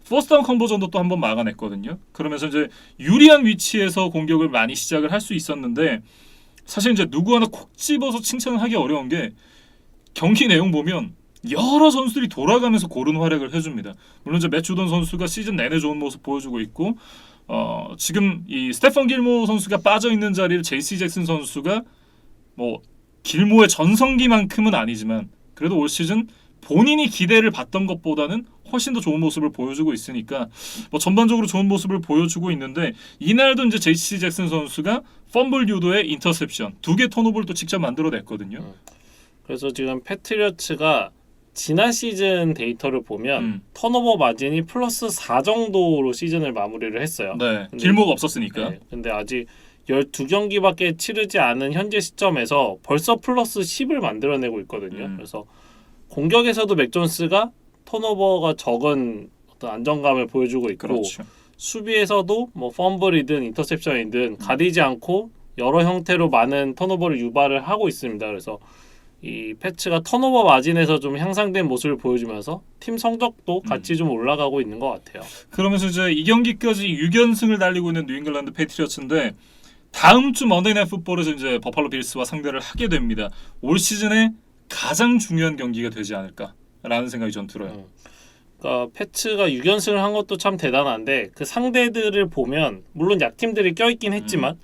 퍼스트다운 컨버전도 또 한 번 막아냈거든요. 그러면서 이제 유리한 위치에서 공격을 많이 시작을 할 수 있었는데 사실 이제 누구 하나 콕 집어서 칭찬을 하기 어려운 게 경기 내용 보면 여러 선수들이 돌아가면서 고른 활약을 해줍니다. 물론 이제 맷 주던 선수가 시즌 내내 좋은 모습 보여주고 있고 지금 이 스테판 길모 선수가 빠져 있는 자리를 제이시 잭슨 선수가 뭐 길모의 전성기만큼은 아니지만 그래도 올 시즌 본인이 기대를 받던 것보다는 훨씬 더 좋은 모습을 보여주고 있으니까 뭐 전반적으로 좋은 모습을 보여주고 있는데 이날도 이제 제이시 잭슨 선수가 펌블 유도에 인터셉션 2개 턴오버를 또 직접 만들어냈거든요. 그래서 지금 패트리어츠가 지난 시즌 데이터를 보면 턴오버 마진이 플러스 4 정도로 시즌을 마무리를 했어요. 네, 길모가 없었으니까. 네, 근데 아직 12경기밖에 치르지 않은 현재 시점에서 벌써 플러스 10을 만들어내고 있거든요. 그래서 공격에서도 맥 존스가 턴오버가 적은 어떤 안정감을 보여주고 있고 그렇죠. 수비에서도 뭐 펌블이든 인터셉션이든 가리지 않고 여러 형태로 많은 턴오버를 유발을 하고 있습니다. 그래서 이 패츠가 턴오버 마진에서 좀 향상된 모습을 보여주면서 팀 성적도 같이 좀 올라가고 있는 것 같아요. 그러면서 이제 이 경기까지 6연승을 달리고 있는 뉴잉글랜드 패트리어츠인데 다음 주 먼데이 나잇 풋볼에서 이제 버팔로 빌스와 상대를 하게 됩니다. 올 시즌에 가장 중요한 경기가 되지 않을까라는 생각이 전 들어요. 그러니까 패츠가 6연승을 한 것도 참 대단한데 그 상대들을 보면 물론 약팀들이 껴있긴 했지만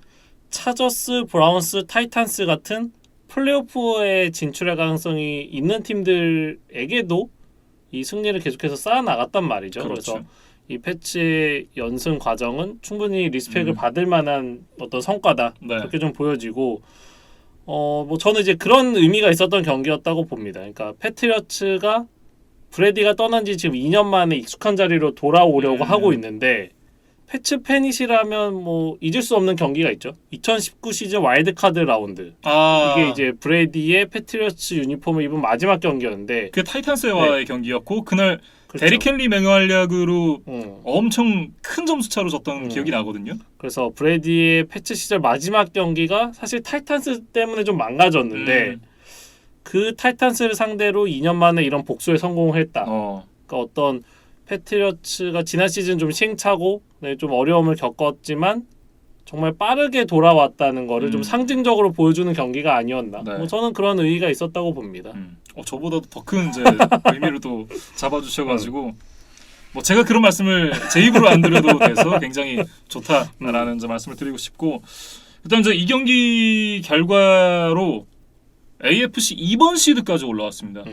차저스, 브라운스, 타이탄스 같은 플레이오프에 진출할 가능성이 있는 팀들에게도 이 승리를 계속해서 쌓아나갔단 말이죠. 그렇죠. 그래서 이 패치의 연승 과정은 충분히 리스펙을 받을 만한 어떤 성과다. 네. 그렇게 좀 보여지고 뭐 저는 이제 그런 의미가 있었던 경기였다고 봅니다. 그러니까 패트리어츠가 브래디가 떠난 지 지금 2년 만에 익숙한 자리로 돌아오려고 하고 있는데 패츠 팬이시라면 뭐 잊을 수 없는 경기가 있죠. 2019 시즌 와일드카드 라운드. 이게 이제 브래디의 패트리어츠 유니폼을 입은 마지막 경기였는데 그게 타이탄스와의 경기였고 그날 그렇죠. 데릭 헨리 맹활약으로 엄청 큰 점수 차로 졌던 기억이 나거든요. 그래서 브래디의 패츠 시절 마지막 경기가 사실 타이탄스 때문에 좀 망가졌는데 그 타이탄스를 상대로 2년 만에 이런 복수에 성공을 했다. 그러니까 어떤 패트리어츠가 지난 시즌 좀 시행착오, 좀 어려움을 겪었지만 정말 빠르게 돌아왔다는 거를 좀 상징적으로 보여주는 경기가 아니었나. 네. 뭐 저는 그런 의의가 있었다고 봅니다. 저보다도 더 큰 이제 의미를 또 잡아주셔가지고 뭐 제가 그런 말씀을 제 입으로 안 드려도 돼서 굉장히 좋다라는 이제 말씀을 드리고 싶고 일단 이제 이 경기 결과로 AFC 2번 시드까지 올라왔습니다.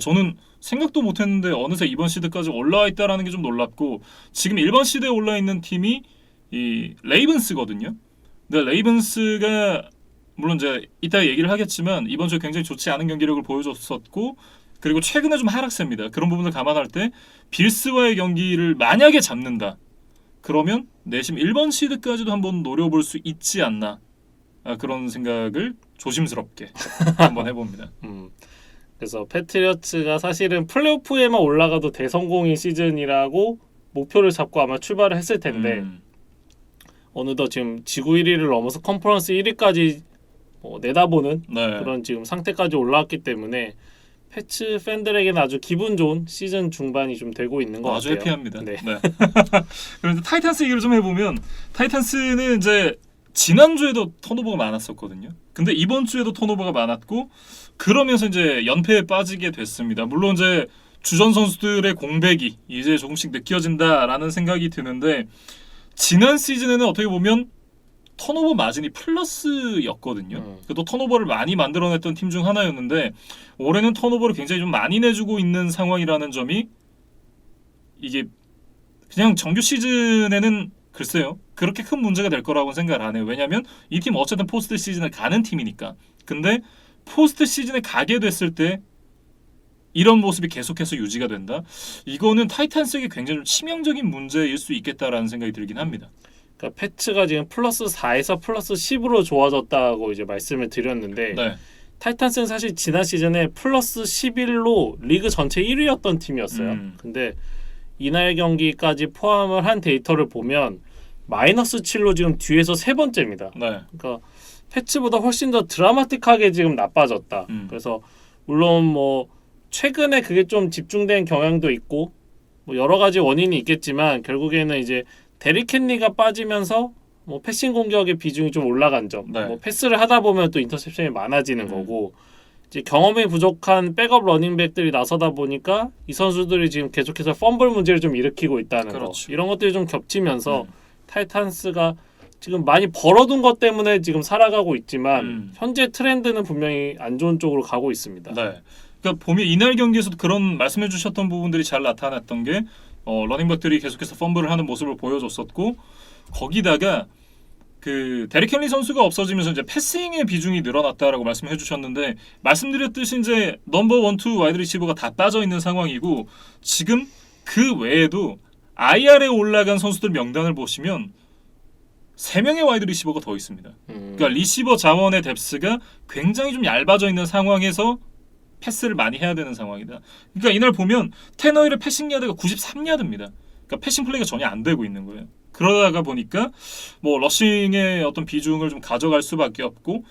저는 생각도 못했는데 어느새 2번 시드까지 올라와 있다라는 게 좀 놀랍고 지금 1번 시드에 올라 있는 팀이 이 레이븐스거든요. 근데 레이븐스가 물론 이제 이따 얘기를 하겠지만 이번 주에 굉장히 좋지 않은 경기력을 보여줬었고 그리고 최근에 좀 하락세입니다. 그런 부분을 감안할 때 빌스와의 경기를 만약에 잡는다. 그러면 내심 1번 시드까지도 한번 노려볼 수 있지 않나. 그런 생각을 조심스럽게 한번 해봅니다. 그래서 패트리어츠가 사실은 플레이오프에만 올라가도 대성공인 시즌이라고 목표를 잡고 아마 출발을 했을 텐데 어느덧 지금 지구 1위를 넘어서 컨퍼런스 1위까지 내다보는 그런 지금 상태까지 올라왔기 때문에 패츠 팬들에게는 아주 기분 좋은 시즌 중반이 좀 되고 있는 것 아주 같아요. 해피합니다. 네. 그런데 타이탄스 얘기를 좀 해보면 타이탄스는 이제 지난주에도 턴오버가 많았었거든요. 근데 이번 주에도 턴오버가 많았고 그러면서 이제 연패에 빠지게 됐습니다. 물론 이제 주전 선수들의 공백이 이제 조금씩 느껴진다라는 생각이 드는데 지난 시즌에는 어떻게 보면 턴오버 마진이 플러스였거든요. 또 턴오버를 많이 만들어냈던 팀 중 하나였는데 올해는 턴오버를 굉장히 좀 많이 내주고 있는 상황이라는 점이 이게 그냥 정규 시즌에는 글쎄요. 그렇게 큰 문제가 될 거라고 생각을 안 해요. 왜냐하면 이 팀 어쨌든 포스트 시즌을 가는 팀이니까. 근데 포스트 시즌에 가게 됐을 때 이런 모습이 계속해서 유지가 된다. 이거는 타이탄스에게 굉장히 좀 치명적인 문제일 수 있겠다라는 생각이 들긴 합니다. 그러니까 패츠가 지금 플러스 4에서 플러스 10으로 좋아졌다고 이제 말씀을 드렸는데 네. 타이탄스는 사실 지난 시즌에 플러스 11로 리그 전체 1위였던 팀이었어요. 근데 이날 경기까지 포함을 한 데이터를 보면 마이너스 7로 지금 뒤에서 세 번째입니다. 네. 그러니까 패츠보다 훨씬 더 드라마틱하게 지금 나빠졌다. 그래서 물론 뭐 최근에 그게 좀 집중된 경향도 있고 뭐 여러 가지 원인이 있겠지만 결국에는 이제 데릭 헨리가 빠지면서 뭐 패싱 공격의 비중이 좀 올라간 점, 네. 뭐 패스를 하다 보면 또 인터셉션이 많아지는 거고 이제 경험이 부족한 백업 러닝백들이 나서다 보니까 이 선수들이 지금 계속해서 펌블 문제를 좀 일으키고 있다는 그렇죠. 거 이런 것들이 좀 겹치면서 타이탄스가 지금 많이 벌어둔 것 때문에 지금 살아가고 있지만 현재 트렌드는 분명히 안 좋은 쪽으로 가고 있습니다. 네. 그러니까 보면 이날 경기에서도 그런 말씀해주셨던 부분들이 잘 나타났던 게 러닝백들이 계속해서 펌블을 하는 모습을 보여줬었고 거기다가 그 데릭 헨리 선수가 없어지면서 이제 패싱의 비중이 늘어났다라고 말씀해 주셨는데 말씀드렸듯이 이제 넘버 1, 2 와이드 리시버가 다 빠져 있는 상황이고 지금 그 외에도 IR에 올라간 선수들 명단을 보시면 3명의 와이드 리시버가 더 있습니다. 그러니까 리시버 자원의 뎁스가 굉장히 좀 얇아져 있는 상황에서 패스를 많이 해야 되는 상황이다. 그러니까 이날 보면 테너힐의 패싱 야드가 93야드입니다. 그러니까 패싱 플레이가 전혀 안 되고 있는 거예요. 그러다가 보니까 뭐 러싱의 어떤 비중을 좀 가져갈 수밖에 없고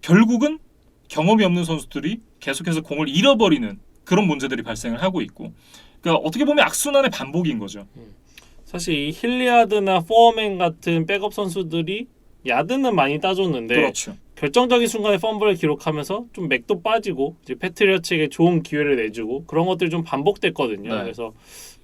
결국은 경험이 없는 선수들이 계속해서 공을 잃어버리는 그런 문제들이 발생을 하고 있고 그러니까 어떻게 보면 악순환의 반복인 거죠. 사실 이 힐리아드나 포어맨 같은 백업 선수들이 야드는 많이 따줬는데 그렇죠. 결정적인 순간에 펌블을 기록하면서 좀 맥도 빠지고 이제 패트리어츠에게 좋은 기회를 내주고 그런 것들이 좀 반복됐거든요. 네. 그래서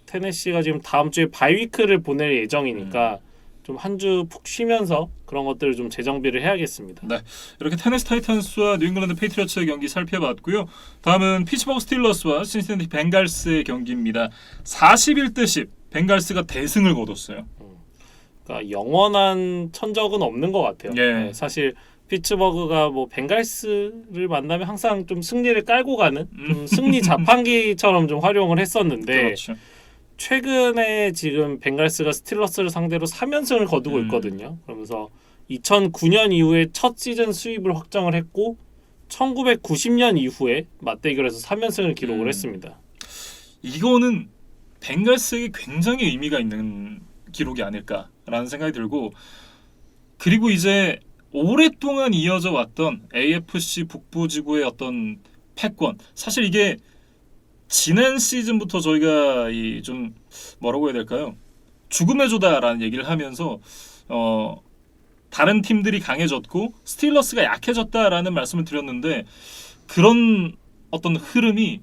테네시가 지금 다음 주에 바이위크를 보낼 예정이니까 좀 한 주 푹 쉬면서 그런 것들을 좀 재정비를 해야겠습니다. 네, 이렇게 테네시 타이탄스와 뉴잉글랜드 페이트리어츠의 경기 살펴봤고요. 다음은 피츠버그 스틸러스와 신시내티 벵갈스의 경기입니다. 41대 10. 벵갈스가 대승을 거뒀어요. 그러니까 영원한 천적은 없는 것 같아요. 예. 네, 사실 피츠버그가 뭐 벵갈스를 만나면 항상 좀 승리를 깔고 가는 좀 승리 자판기처럼 좀 활용을 했었는데 그렇죠. 최근에 지금 벵갈스가 스틸러스를 상대로 3연승을 거두고 있거든요. 그러면서 2009년 이후에 첫 시즌 수입을 확정을 했고 1990년 이후에 맞대결에서 3연승을 기록을 했습니다. 이거는 벵갈스에게 굉장히 의미가 있는 기록이 아닐까라는 생각이 들고 그리고 이제 오랫동안 이어져 왔던 AFC 북부지구의 어떤 패권 사실 이게 지난 시즌부터 저희가 이 좀 뭐라고 해야 될까요? 죽음의 조다라는 얘기를 하면서 다른 팀들이 강해졌고 스틸러스가 약해졌다라는 말씀을 드렸는데 그런 어떤 흐름이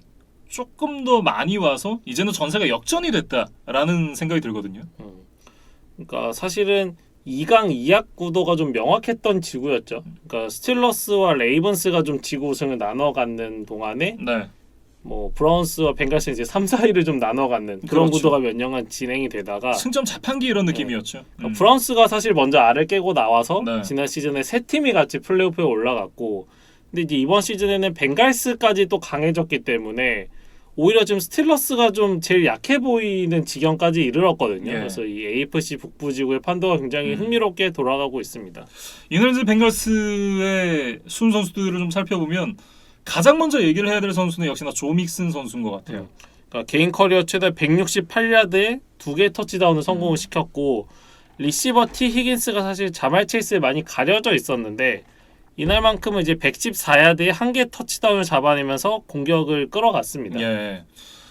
조금 더 많이 와서 이제는 전세가 역전이 됐다라는 생각이 들거든요. 그러니까 사실은 2강 2약 구도가 좀 명확했던 지구였죠. 그러니까 스틸러스와 레이븐스가 좀 지구 우승을 나눠 갖는 동안에 네. 뭐 브라운스와 벵갈스는 이제 3, 4위를 좀 나눠 갖는 그런 그렇죠. 구도가 몇 년간 진행이 되다가 승점 자판기 이런 느낌이었죠. 그러니까 브라운스가 사실 먼저 알을 깨고 나와서 네. 지난 시즌에 세 팀이 같이 플레이오프에 올라갔고 근데 이제 이번 시즌에는 벵갈스까지 또 강해졌기 때문에 오히려 지금 스틸러스가 좀 제일 약해 보이는 지경까지 이르렀거든요. 예. 그래서 이 AFC 북부지구의 판도가 굉장히 흥미롭게 돌아가고 있습니다. 이날즈 벵갈스의 순 선수들을 좀 살펴보면 가장 먼저 얘기를 해야 될 선수는 역시나 조 믹슨 선수인 것 같아요. 그러니까 개인 커리어 최대 168야드에 2개의 터치다운을 성공을 시켰고 리시버 T 히긴스가 사실 자말 체이스에 많이 가려져 있었는데 이날만큼은 이제 114야드에 1개 터치다운을 잡아내면서 공격을 끌어갔습니다. 예.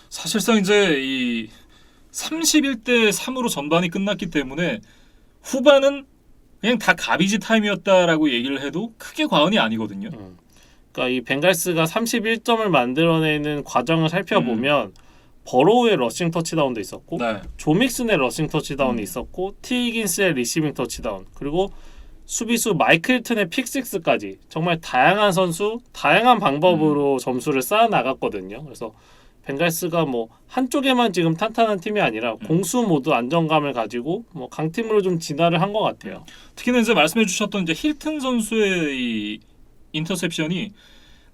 사실상 이제 이 31대 3으로 전반이 끝났기 때문에 후반은 그냥 다 가비지 타임이었다라고 얘기를 해도 크게 과언이 아니거든요. 그러니까 이 벵갈스가 31점을 만들어내는 과정을 살펴보면 버로우의 러싱 터치다운도 있었고 네. 조 믹슨의 러싱 터치다운이 있었고 티 히긴스의 리시빙 터치다운 그리고 수비수 마이클 힐튼의 픽식스까지 정말 다양한 선수, 다양한 방법으로 점수를 쌓아 나갔거든요. 그래서 벵갈스가 뭐 한쪽에만 지금 탄탄한 팀이 아니라 공수 모두 안정감을 가지고 뭐 강팀으로 좀 진화를 한 것 같아요. 특히나 이제 말씀해주셨던 이제 힐튼 선수의 이 인터셉션이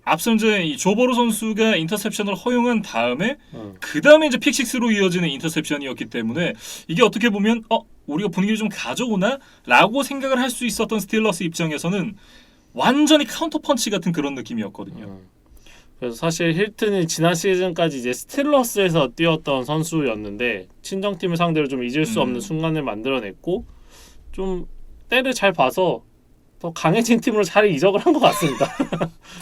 앞서 이제 이 조버로 선수가 인터셉션을 허용한 다음에 그 다음에 이제 픽식스로 이어지는 인터셉션이었기 때문에 이게 어떻게 보면 우리가 분위기를 좀 가져오나라고 생각을 할 수 있었던 스틸러스 입장에서는 완전히 카운터 펀치 같은 그런 느낌이었거든요. 그래서 사실 힐튼이 지난 시즌까지 이제 스틸러스에서 뛰었던 선수였는데 친정팀을 상대로 좀 잊을 수 없는 순간을 만들어냈고 좀 때를 잘 봐서 더 강해진 팀으로 잘 이적을 한 것 같습니다.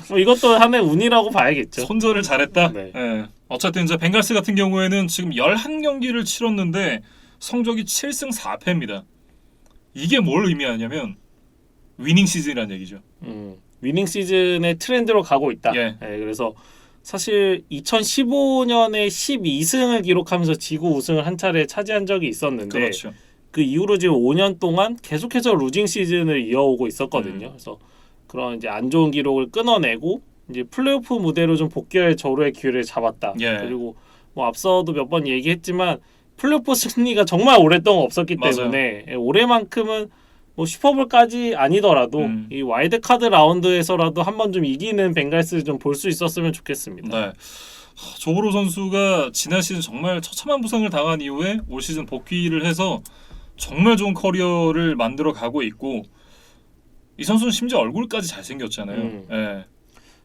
뭐 이것도 하나의 운이라고 봐야겠죠. 손절을 잘했다. 네. 예. 어쨌든 이제 벵갈스 같은 경우에는 지금 11경기를 치렀는데 성적이 7승 4패입니다. 이게 뭘 의미하냐면 위닝 시즌이라는 얘기죠. 위닝 시즌의 트렌드로 가고 있다. 예. 그래서 사실 2015년에 12승을 기록하면서 지구 우승을 한 차례 차지한 적이 있었는데 그렇죠. 그 이후로 지금 5년 동안 계속해서 루징 시즌을 이어오고 있었거든요. 그래서 그런 이제 안 좋은 기록을 끊어내고 이제 플레이오프 무대로 좀 복귀할 저로의 기회를 잡았다. 예. 그리고 뭐 앞서도 몇 번 얘기했지만 플레이오프 승리가 정말 오랫동안 없었기 맞아요. 때문에 올해만큼은 뭐 슈퍼볼까지 아니더라도 이 와일드 카드 라운드에서라도 한번 좀 이기는 벵갈스를 좀 볼 수 있었으면 좋겠습니다. 네. 조브로 선수가 지난 시즌 정말 처참한 부상을 당한 이후에 올 시즌 복귀를 해서 정말 좋은 커리어를 만들어 가고 있고 이 선수는 심지어 얼굴까지 잘생겼잖아요. 예.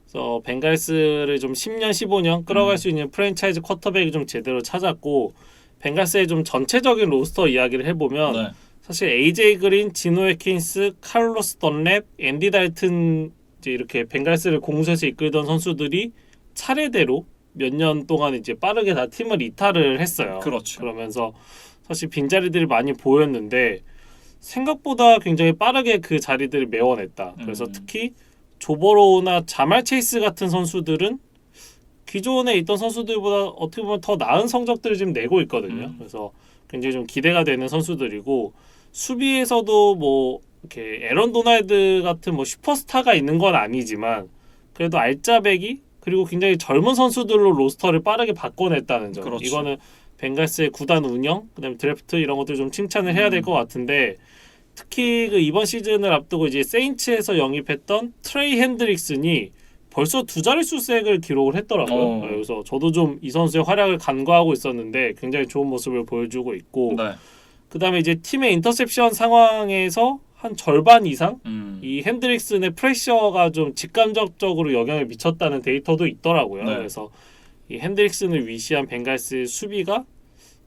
그래서 벵갈스를 좀 10년, 15년 끌어갈 수 있는 프랜차이즈 쿼터백이 좀 제대로 찾았고 벵갈스의 좀 전체적인 로스터 이야기를 해보면 네. 사실 AJ 그린, 지노 에킨스, 카를로스 던랩, 앤디 달튼 이제 이렇게 벵갈스를 공수해서 이끌던 선수들이 차례대로 몇 년 동안 이제 빠르게 다 팀을 이탈을 했어요. 그렇죠. 그러면서 사실 빈자리들이 많이 보였는데 생각보다 굉장히 빠르게 그 자리들을 메워냈다. 그래서 특히 조버로우나 자말 체이스 같은 선수들은 기존에 있던 선수들보다 어떻게 보면 더 나은 성적들을 지금 내고 있거든요. 그래서 굉장히 좀 기대가 되는 선수들이고 수비에서도 뭐 이렇게 에런 도날드 같은 뭐 슈퍼스타가 있는 건 아니지만 그래도 알짜배기 그리고 굉장히 젊은 선수들로 로스터를 빠르게 바꿔냈다는 점. 그렇죠. 이거는 벵갈스의 구단 운영, 그다음에 드래프트 이런 것들 좀 칭찬을 해야 될 것 같은데 특히 그 이번 시즌을 앞두고 이제 세인츠에서 영입했던 트레이 핸드릭슨이 벌써 2자릿수 색을 기록을 했더라고요. 그래서 저도 좀 이 선수의 활약을 간과하고 있었는데 굉장히 좋은 모습을 보여주고 있고 네. 그다음에 이제 팀의 인터셉션 상황에서 한 절반 이상 이 핸드릭슨의 프레셔가 좀 직간접적으로 영향을 미쳤다는 데이터도 있더라고요. 네. 그래서 이 핸드릭슨을 위시한 벵갈스 수비가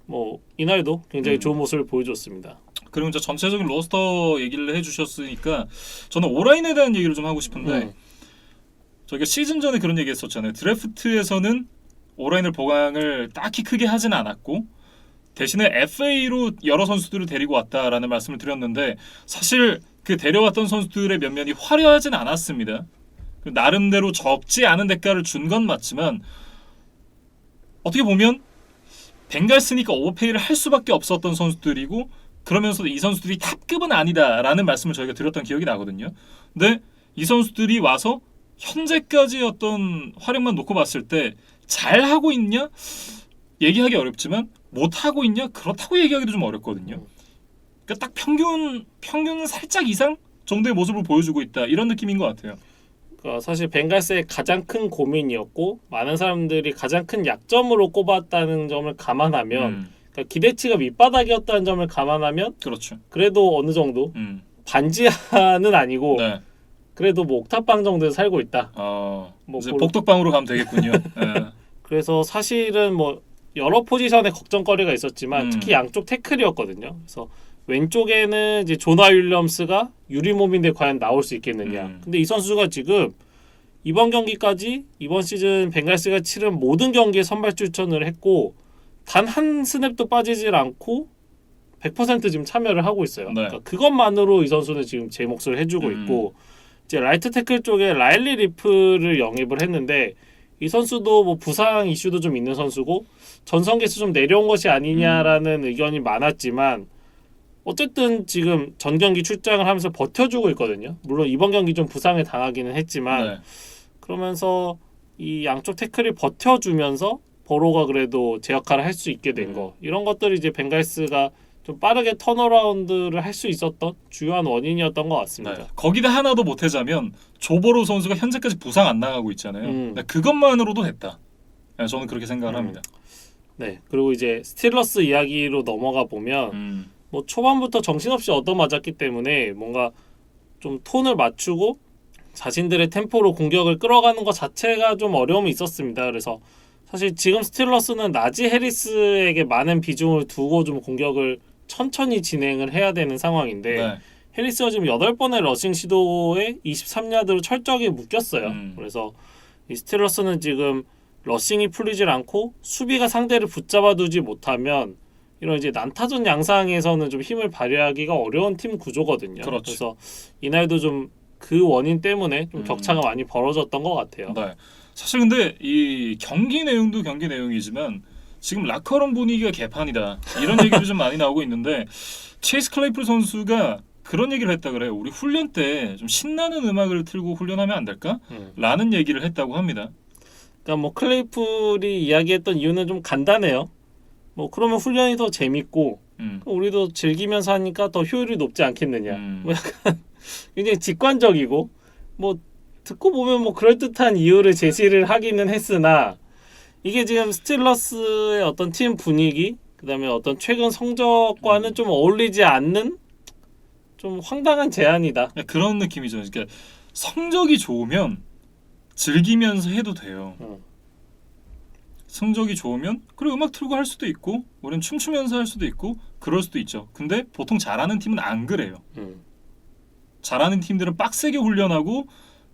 뭐 이날도 굉장히 좋은 모습을 보여줬습니다. 그리고 이제 전체적인 로스터 얘기를 해주셨으니까 저는 오라인에 대한 얘기를 좀 하고 싶은데 저희가 시즌 전에 그런 얘기했었잖아요. 드래프트에서는 오라인을 보강을 딱히 크게 하진 않았고 대신에 FA로 여러 선수들을 데리고 왔다라는 말씀을 드렸는데 사실 그 데려왔던 선수들의 면면이 화려하진 않았습니다. 나름대로 적지 않은 대가를 준 건 맞지만 어떻게 보면 벵갈스니까 오버페이를 할 수밖에 없었던 선수들이고 그러면서도 이 선수들이 탑급은 아니다라는 말씀을 저희가 드렸던 기억이 나거든요. 근데 이 선수들이 와서 현재까지의 어떤 활약만 놓고 봤을 때 잘하고 있냐? 얘기하기 어렵지만 못하고 있냐? 그렇다고 얘기하기도 좀 어렵거든요. 그러니까 딱 평균 살짝 이상 정도의 모습을 보여주고 있다. 이런 느낌인 것 같아요. 그러니까 사실 벵갈스의 가장 큰 고민이었고 많은 사람들이 가장 큰 약점으로 꼽았다는 점을 감안하면 그러니까 기대치가 밑바닥이었다는 점을 감안하면 그렇죠. 그래도 어느 정도 반지하는 아니고 네. 그래도 뭐 옥탑방 정도에서 살고 있다. 뭐 이제 복덕방으로 가면 되겠군요. 네. 그래서 사실은 뭐 여러 포지션에 걱정거리가 있었지만 특히 양쪽 태클이었거든요. 그래서 왼쪽에는 이제 조나 윌리엄스가 유리몸인데 과연 나올 수 있겠느냐. 근데 이 선수가 지금 이번 경기까지 이번 시즌 벵갈스가 치른 모든 경기에 선발 출전을 했고 단 한 스냅도 빠지질 않고 100% 지금 참여를 하고 있어요. 네. 그러니까 그것만으로 이 선수는 지금 제 몫을 해주고 있고 이제 라이트 태클 쪽에 라일리 리프를 영입을 했는데 이 선수도 뭐 부상 이슈도 좀 있는 선수고 전성기에서 좀 내려온 것이 아니냐라는 의견이 많았지만 어쨌든 지금 전 경기 출장을 하면서 버텨주고 있거든요. 물론 이번 경기 좀 부상을 당하기는 했지만 그러면서 이 양쪽 태클이 버텨주면서 버로가 그래도 제 역할을 할 수 있게 된 거 이런 것들이 이제 벵갈스가 좀 빠르게 턴어라운드를 할 수 있었던 주요한 원인이었던 것 같습니다. 네. 거기다 하나 더 보태자면 조버로 선수가 현재까지 부상 안 나가고 있잖아요. 네, 그것만으로도 됐다. 네, 저는 그렇게 생각을 합니다. 네, 그리고 이제 스틸러스 이야기로 넘어가 보면 뭐 초반부터 정신없이 얻어맞았기 때문에 뭔가 좀 톤을 맞추고 자신들의 템포로 공격을 끌어가는 것 자체가 좀 어려움이 있었습니다. 그래서 사실 지금 스틸러스는 나지 해리스에게 많은 비중을 두고 좀 공격을 천천히 진행을 해야 되는 상황인데 네. 해리스가 지금 8번의 러싱 시도에 23야드로 철저하게 묶였어요. 그래서 이 스틸러스는 지금 러싱이 풀리질 않고 수비가 상대를 붙잡아두지 못하면 이런 이제 난타전 양상에서는 좀 힘을 발휘하기가 어려운 팀 구조거든요. 그렇죠. 그래서 이날도 좀 그 원인 때문에 좀 격차가 많이 벌어졌던 것 같아요. 네. 사실 근데 이 경기 내용도 경기 내용이지만 지금 라커룸 분위기가 개판이다 이런 얘기도 좀 많이 나오고 있는데 체이스 클레이풀 선수가 그런 얘기를 했다 그래요. 우리 훈련 때 좀 신나는 음악을 틀고 훈련하면 안 될까? 라는 얘기를 했다고 합니다. 그러니까 뭐 클레이풀이 이야기했던 이유는 좀 간단해요. 뭐 그러면 훈련이 더 재밌고 우리도 즐기면서 하니까 더 효율이 높지 않겠느냐. 뭐 약간 굉장히 직관적이고 뭐 듣고 보면 뭐 그럴듯한 이유를 제시를 하기는 했으나 이게 지금 스틸러스의 어떤 팀 분위기 그다음에 어떤 최근 성적과는 좀 어울리지 않는 좀 황당한 제안이다. 그런 느낌이죠. 그러니까 성적이 좋으면 즐기면서 해도 돼요. 성적이 좋으면 그래 음악 틀고 할 수도 있고 우리는 춤추면서 할 수도 있고 그럴 수도 있죠. 근데 보통 잘하는 팀은 안 그래요. 잘하는 팀들은 빡세게 훈련하고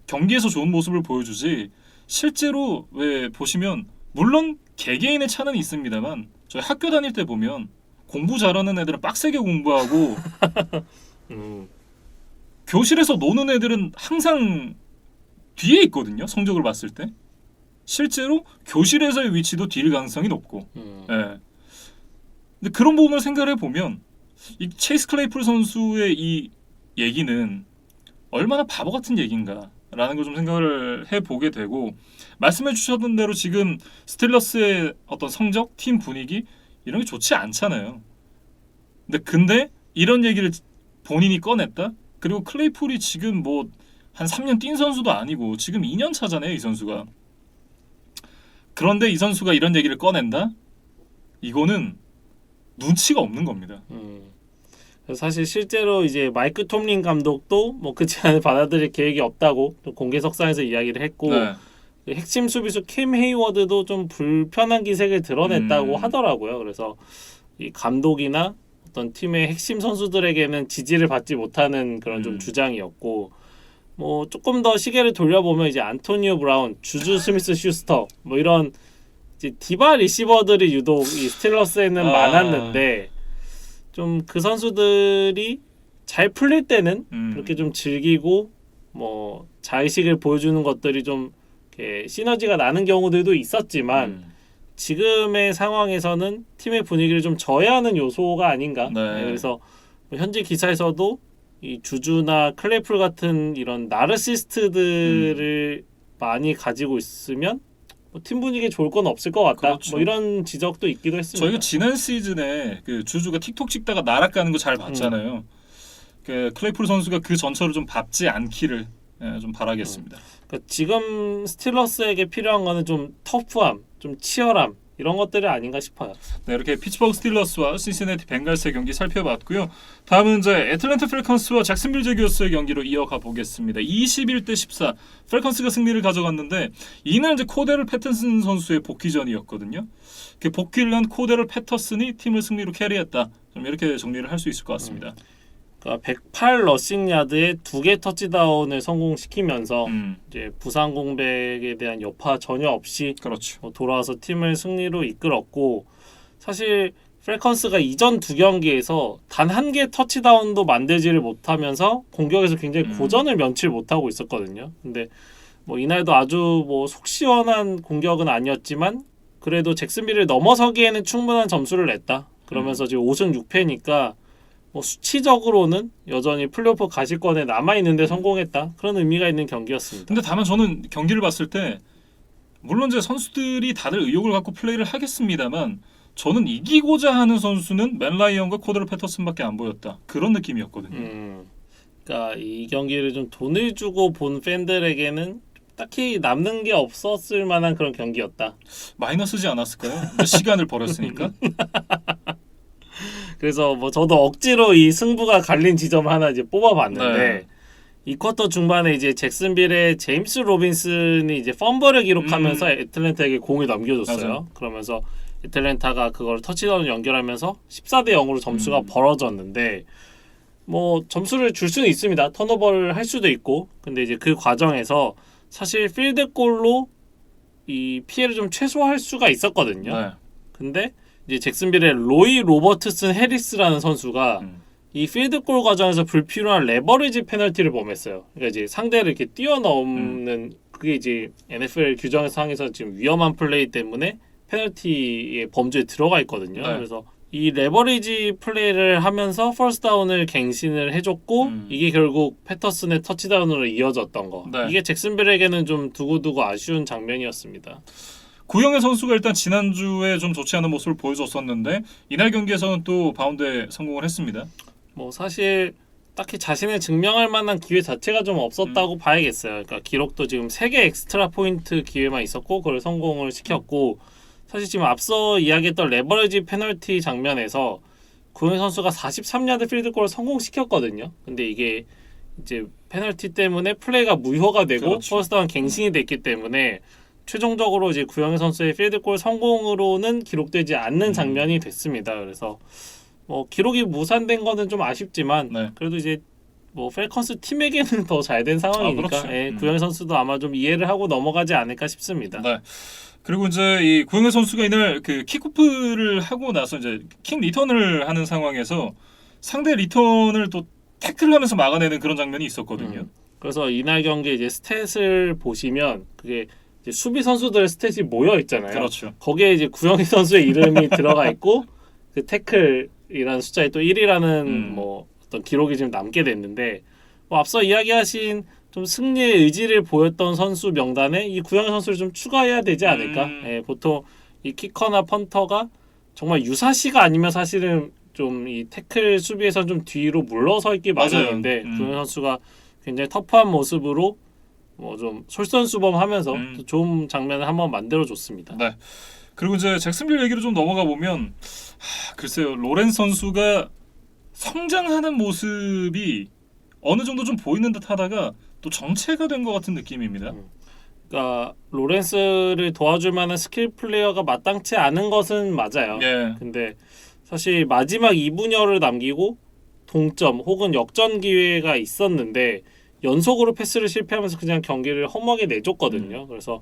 경기에서 좋은 모습을 보여주지 실제로 왜 보시면 물론 개개인의 차는 있습니다만 저희 학교 다닐 때 보면 공부 잘하는 애들은 빡세게 공부하고 교실에서 노는 애들은 항상 뒤에 있거든요. 성적을 봤을 때 실제로 교실에서의 위치도 뒤일 가능성이 높고 예. 근데 그런 부분을 생각을 해보면 이 체이스 클레이풀 선수의 이 얘기는 얼마나 바보 같은 얘기인가 라는 걸 좀 생각을 해보게 되고 말씀해 주셨던 대로 지금 스틸러스의 어떤 성적, 팀 분위기 이런 게 좋지 않잖아요. 근데 이런 얘기를 본인이 꺼냈다? 그리고 클레이풀이 지금 뭐 한 3년 뛴 선수도 아니고 지금 2년 차잖아요, 이 선수가. 그런데 이 선수가 이런 얘기를 꺼낸다? 이거는 눈치가 없는 겁니다. 사실 실제로 이제 마이크 톰린 감독도 뭐 그 제안을 받아들일 계획이 없다고 공개석상에서 이야기를 했고 네. 핵심 수비수 캠 헤이워드도 좀 불편한 기색을 드러냈다고 하더라고요. 그래서 이 감독이나 어떤 팀의 핵심 선수들에게는 지지를 받지 못하는 그런 좀 주장이었고 뭐 조금 더 시계를 돌려보면 이제 안토니오 브라운, 주주 스미스 슈스터 뭐 이런 이제 디바 리시버들이 유독 이 스틸러스에는 많았는데 좀 그 선수들이 잘 풀릴 때는 그렇게 좀 즐기고 뭐 자의식을 보여주는 것들이 좀 이렇게 시너지가 나는 경우들도 있었지만 지금의 상황에서는 팀의 분위기를 좀 저해하는 요소가 아닌가. 네. 그래서 현지 기사에서도 이 주주나 클레이풀 같은 이런 나르시스트들을 많이 가지고 있으면 뭐 팀 분위기에 좋을 건 없을 것 같다. 그렇죠. 뭐 이런 지적도 있기도 했습니다. 저희가 지난 시즌에 그 주주가 틱톡 찍다가 날아가는 거 잘 봤잖아요. 그 클레이풀 선수가 그 전철을 좀 밟지 않기를 좀 바라겠습니다. 그러니까 지금 스틸러스에게 필요한 거는 좀 터프함, 좀 치열함 이런 것들이 아닌가 싶어요. 네, 이렇게 피츠버그 스틸러스와 신시내티 벵갈스의 경기 살펴봤고요. 다음은 이제 애틀랜타 펠컨스와 잭슨빌 제규어스의 경기로 이어가 보겠습니다. 21대 14 펠컨스가 승리를 가져갔는데 이날 이제 코데럴 패턴슨 선수의 복귀전이었거든요. 그 복귀를 한 코데럴 패터슨이 팀을 승리로 캐리했다. 좀 이렇게 정리를 할 수 있을 것 같습니다. 그러니까 108 러싱 야드에 2개 터치다운을 성공시키면서 이제 부상 공백에 대한 여파 전혀 없이 그렇죠. 돌아와서 팀을 승리로 이끌었고 사실 펠컨스가 이전 두 경기에서 단 한 개 터치다운도 만들지를 못하면서 공격에서 굉장히 고전을 면치 못하고 있었거든요. 근데 뭐 이날도 아주 뭐 속 시원한 공격은 아니었지만 그래도 잭슨빌을 넘어서기에는 충분한 점수를 냈다. 그러면서 지금 5승 6패니까 뭐 수치적으로는 여전히 플레이오프 가실권에 남아 있는데 성공했다. 그런 의미가 있는 경기였습니다. 근데 다만 저는 경기를 봤을 때 물론 이제 선수들이 다들 의욕을 갖고 플레이를 하겠습니다만 저는 이기고자 하는 선수는 맨 라이언과 코드로 패터슨밖에 안 보였다. 그런 느낌이었거든요. 그러니까 이 경기를 좀 돈을 주고 본 팬들에게는 딱히 남는 게 없었을 만한 그런 경기였다. 마이너스지 않았을까요? 시간을 버렸으니까. 그래서 뭐 저도 억지로 이 승부가 갈린 지점 하나 이제 뽑아봤는데 네. 이 쿼터 중반에 이제 잭슨빌의 제임스 로빈슨이 이제 펌블을 기록하면서 애틀랜타에게 공을 넘겨줬어요. 맞아요. 그러면서 애틀랜타가 그걸 터치다운을 연결하면서 14대 0으로 점수가 벌어졌는데 뭐 점수를 줄 수는 있습니다. 턴오버를 할 수도 있고. 근데 이제 그 과정에서 사실 필드골로 이 피해를 좀 최소화할 수가 있었거든요. 네. 근데 이제 잭슨빌의 로이 로버트슨 해리스라는 선수가 이 필드골 과정에서 불필요한 레버리지 페널티를 범했어요. 그러니까 이제 상대를 이렇게 뛰어넘는 그게 이제 NFL 규정상에서 지금 위험한 플레이 때문에 페널티의 범주에 들어가 있거든요. 네. 그래서 이 레버리지 플레이를 하면서 퍼스트 다운을 갱신을 해줬고 이게 결국 패터슨의 터치다운으로 이어졌던 거. 네. 이게 잭슨빌에게는 좀 두고두고 아쉬운 장면이었습니다. 구영애 선수가 일단 지난주에 좀 좋지 않은 모습을 보여줬었는데 이날 경기에서는 또 바운드에 성공을 했습니다. 뭐 사실 딱히 자신을 증명할 만한 기회 자체가 좀 없었다고 봐야겠어요. 그러니까 기록도 지금 3개 엑스트라 포인트 기회만 있었고 그걸 성공을 시켰고 사실 지금 앞서 이야기했던 레버리지 페널티 장면에서 구영애 선수가 43야드 필드골을 성공시켰거든요. 근데 이게 이제 페널티 때문에 플레이가 무효가 되고 그렇죠. 퍼스트다운 갱신이 됐기 때문에 최종적으로 이제 구영애 선수의 필드골 성공으로는 기록되지 않는 장면이 됐습니다. 그래서 뭐 기록이 무산된 거는 좀 아쉽지만 네. 그래도 이제 뭐 펠컨스 팀에게는 더 잘 된 상황이니까 그렇죠. 예, 구영애 선수도 아마 좀 이해를 하고 넘어가지 않을까 싶습니다. 네. 그리고 이제 이 구영애 선수가 이날 그 킥오프를 하고 나서 이제 킥 리턴을 하는 상황에서 상대 리턴을 또 태클하면서 막아내는 그런 장면이 있었거든요. 그래서 이날 경기 이제 스탯을 보시면 그게 이제 수비 선수들의 스탯이 모여 있잖아요. 그렇죠. 거기에 이제 구영애 선수의 이름이 들어가 있고 그 태클이라는 숫자에 또 1이라는 뭐 어떤 기록이 지금 남게 됐는데 뭐 앞서 이야기하신 좀 승리의 의지를 보였던 선수 명단에 이 구영애 선수를 좀 추가해야 되지 않을까? 예, 보통 이 키커나 펀터가 정말 유사시가 아니면 사실은 좀 이 태클 수비에서 좀 뒤로 물러서 있기 마련인데 구영애 선수가 굉장히 터프한 모습으로 뭐 좀 솔선수범하면서 좋은 장면을 한번 만들어줬습니다. 네. 그리고 이제 잭슨빌 얘기로 좀 넘어가 보면 글쎄요 로렌스 선수가 성장하는 모습이 어느 정도 좀 보이는 듯하다가 또 정체가 된 것 같은 느낌입니다. 그러니까 로렌스를 도와줄 만한 스킬 플레이어가 마땅치 않은 것은 맞아요. 예. 근데 사실 마지막 2분여를 남기고 동점 혹은 역전 기회가 있었는데 연속으로 패스를 실패하면서 그냥 경기를 허무하게 내줬거든요. 그래서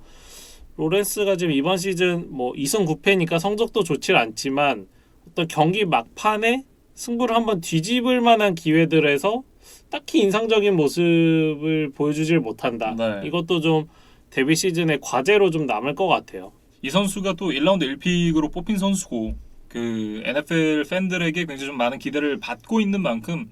로렌스가 지금 이번 시즌 뭐 2승 9패니까 성적도 좋지 않지만 어떤 경기 막판에 승부를 한번 뒤집을 만한 기회들에서 딱히 인상적인 모습을 보여주질 못한다. 네. 이것도 좀 데뷔 시즌의 과제로 좀 남을 것 같아요. 이 선수가 또 1라운드 1픽으로 뽑힌 선수고 그 NFL 팬들에게 굉장히 좀 많은 기대를 받고 있는 만큼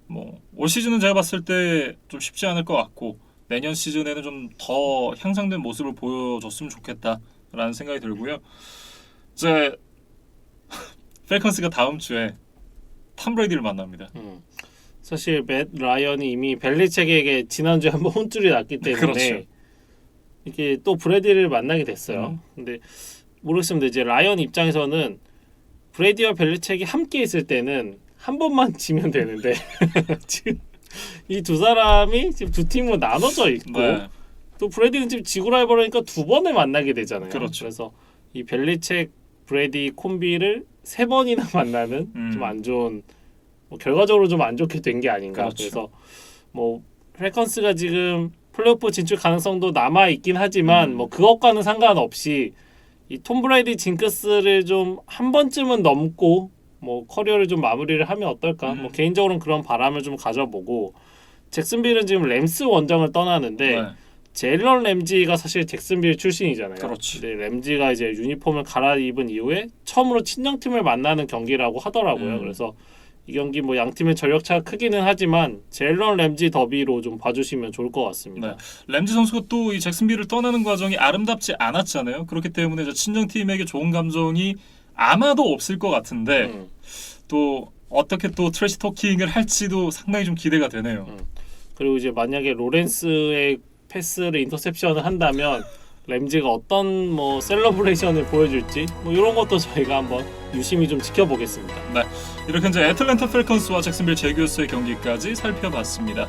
뭐 올 시즌은 제가 봤을 때 좀 쉽지 않을 것 같고 내년 시즌에는 좀 더 향상된 모습을 보여줬으면 좋겠다라는 생각이 들고요. 이제 펠컨스가 다음 주에 탐 브레이디를 만납니다. 사실 맷 라이언이 이미 벨리책에게 지난주에 한번 혼쭐이 났기 때문에 그렇죠. 이렇게 또 브래디를 만나게 됐어요. 근데 모르겠습니다. 이제 라이언 입장에서는 브래디와 벨리책이 함께 있을 때는 한 번만 지면 되는데 지금 이 두 사람이 지금 두 팀으로 나눠져 있고 네. 또 브래디는 지금 지구 라이벌이니까 두 번을 만나게 되잖아요. 그렇죠. 그래서 이 벨리책 브래디 콤비를 세 번이나 만나는 좀 안 좋은 뭐 결과적으로 좀 안 좋게 된 게 아닌가. 그렇죠. 그래서 뭐 펠컨스가 지금 플레이오프 진출 가능성도 남아 있긴 하지만 뭐 그것과는 상관없이 이 톰 브레이디 징크스를 좀 한 번쯤은 넘고 뭐 커리어를 좀 마무리를 하면 어떨까? 뭐 개인적으로는 그런 바람을 좀 가져보고 잭슨빌은 지금 램스 원정을 떠나는데 네. 제일런 램지가 사실 잭슨빌 출신이잖아요. 그렇지. 근데 램지가 이제 유니폼을 갈아입은 이후에 처음으로 친정팀을 만나는 경기라고 하더라고요. 그래서 이 경기 뭐 양 팀의 전력 차가 크기는 하지만 젤런 램지 더비로 좀 봐주시면 좋을 것 같습니다. 네. 램지 선수가 또 이 잭슨빌을 떠나는 과정이 아름답지 않았잖아요. 그렇기 때문에 이제 친정 팀에게 좋은 감정이 아마도 없을 것 같은데 또 어떻게 또 트래시 토킹을 할지도 상당히 좀 기대가 되네요. 그리고 이제 만약에 로렌스의 패스를 인터셉션을 한다면 램지가 어떤 뭐 셀러브레이션을 보여줄지 뭐 이런 것도 저희가 한번 유심히 좀 지켜보겠습니다. 네, 이렇게 이제 애틀랜타 펠컨스와 잭슨빌 제규어스의 경기까지 살펴봤습니다.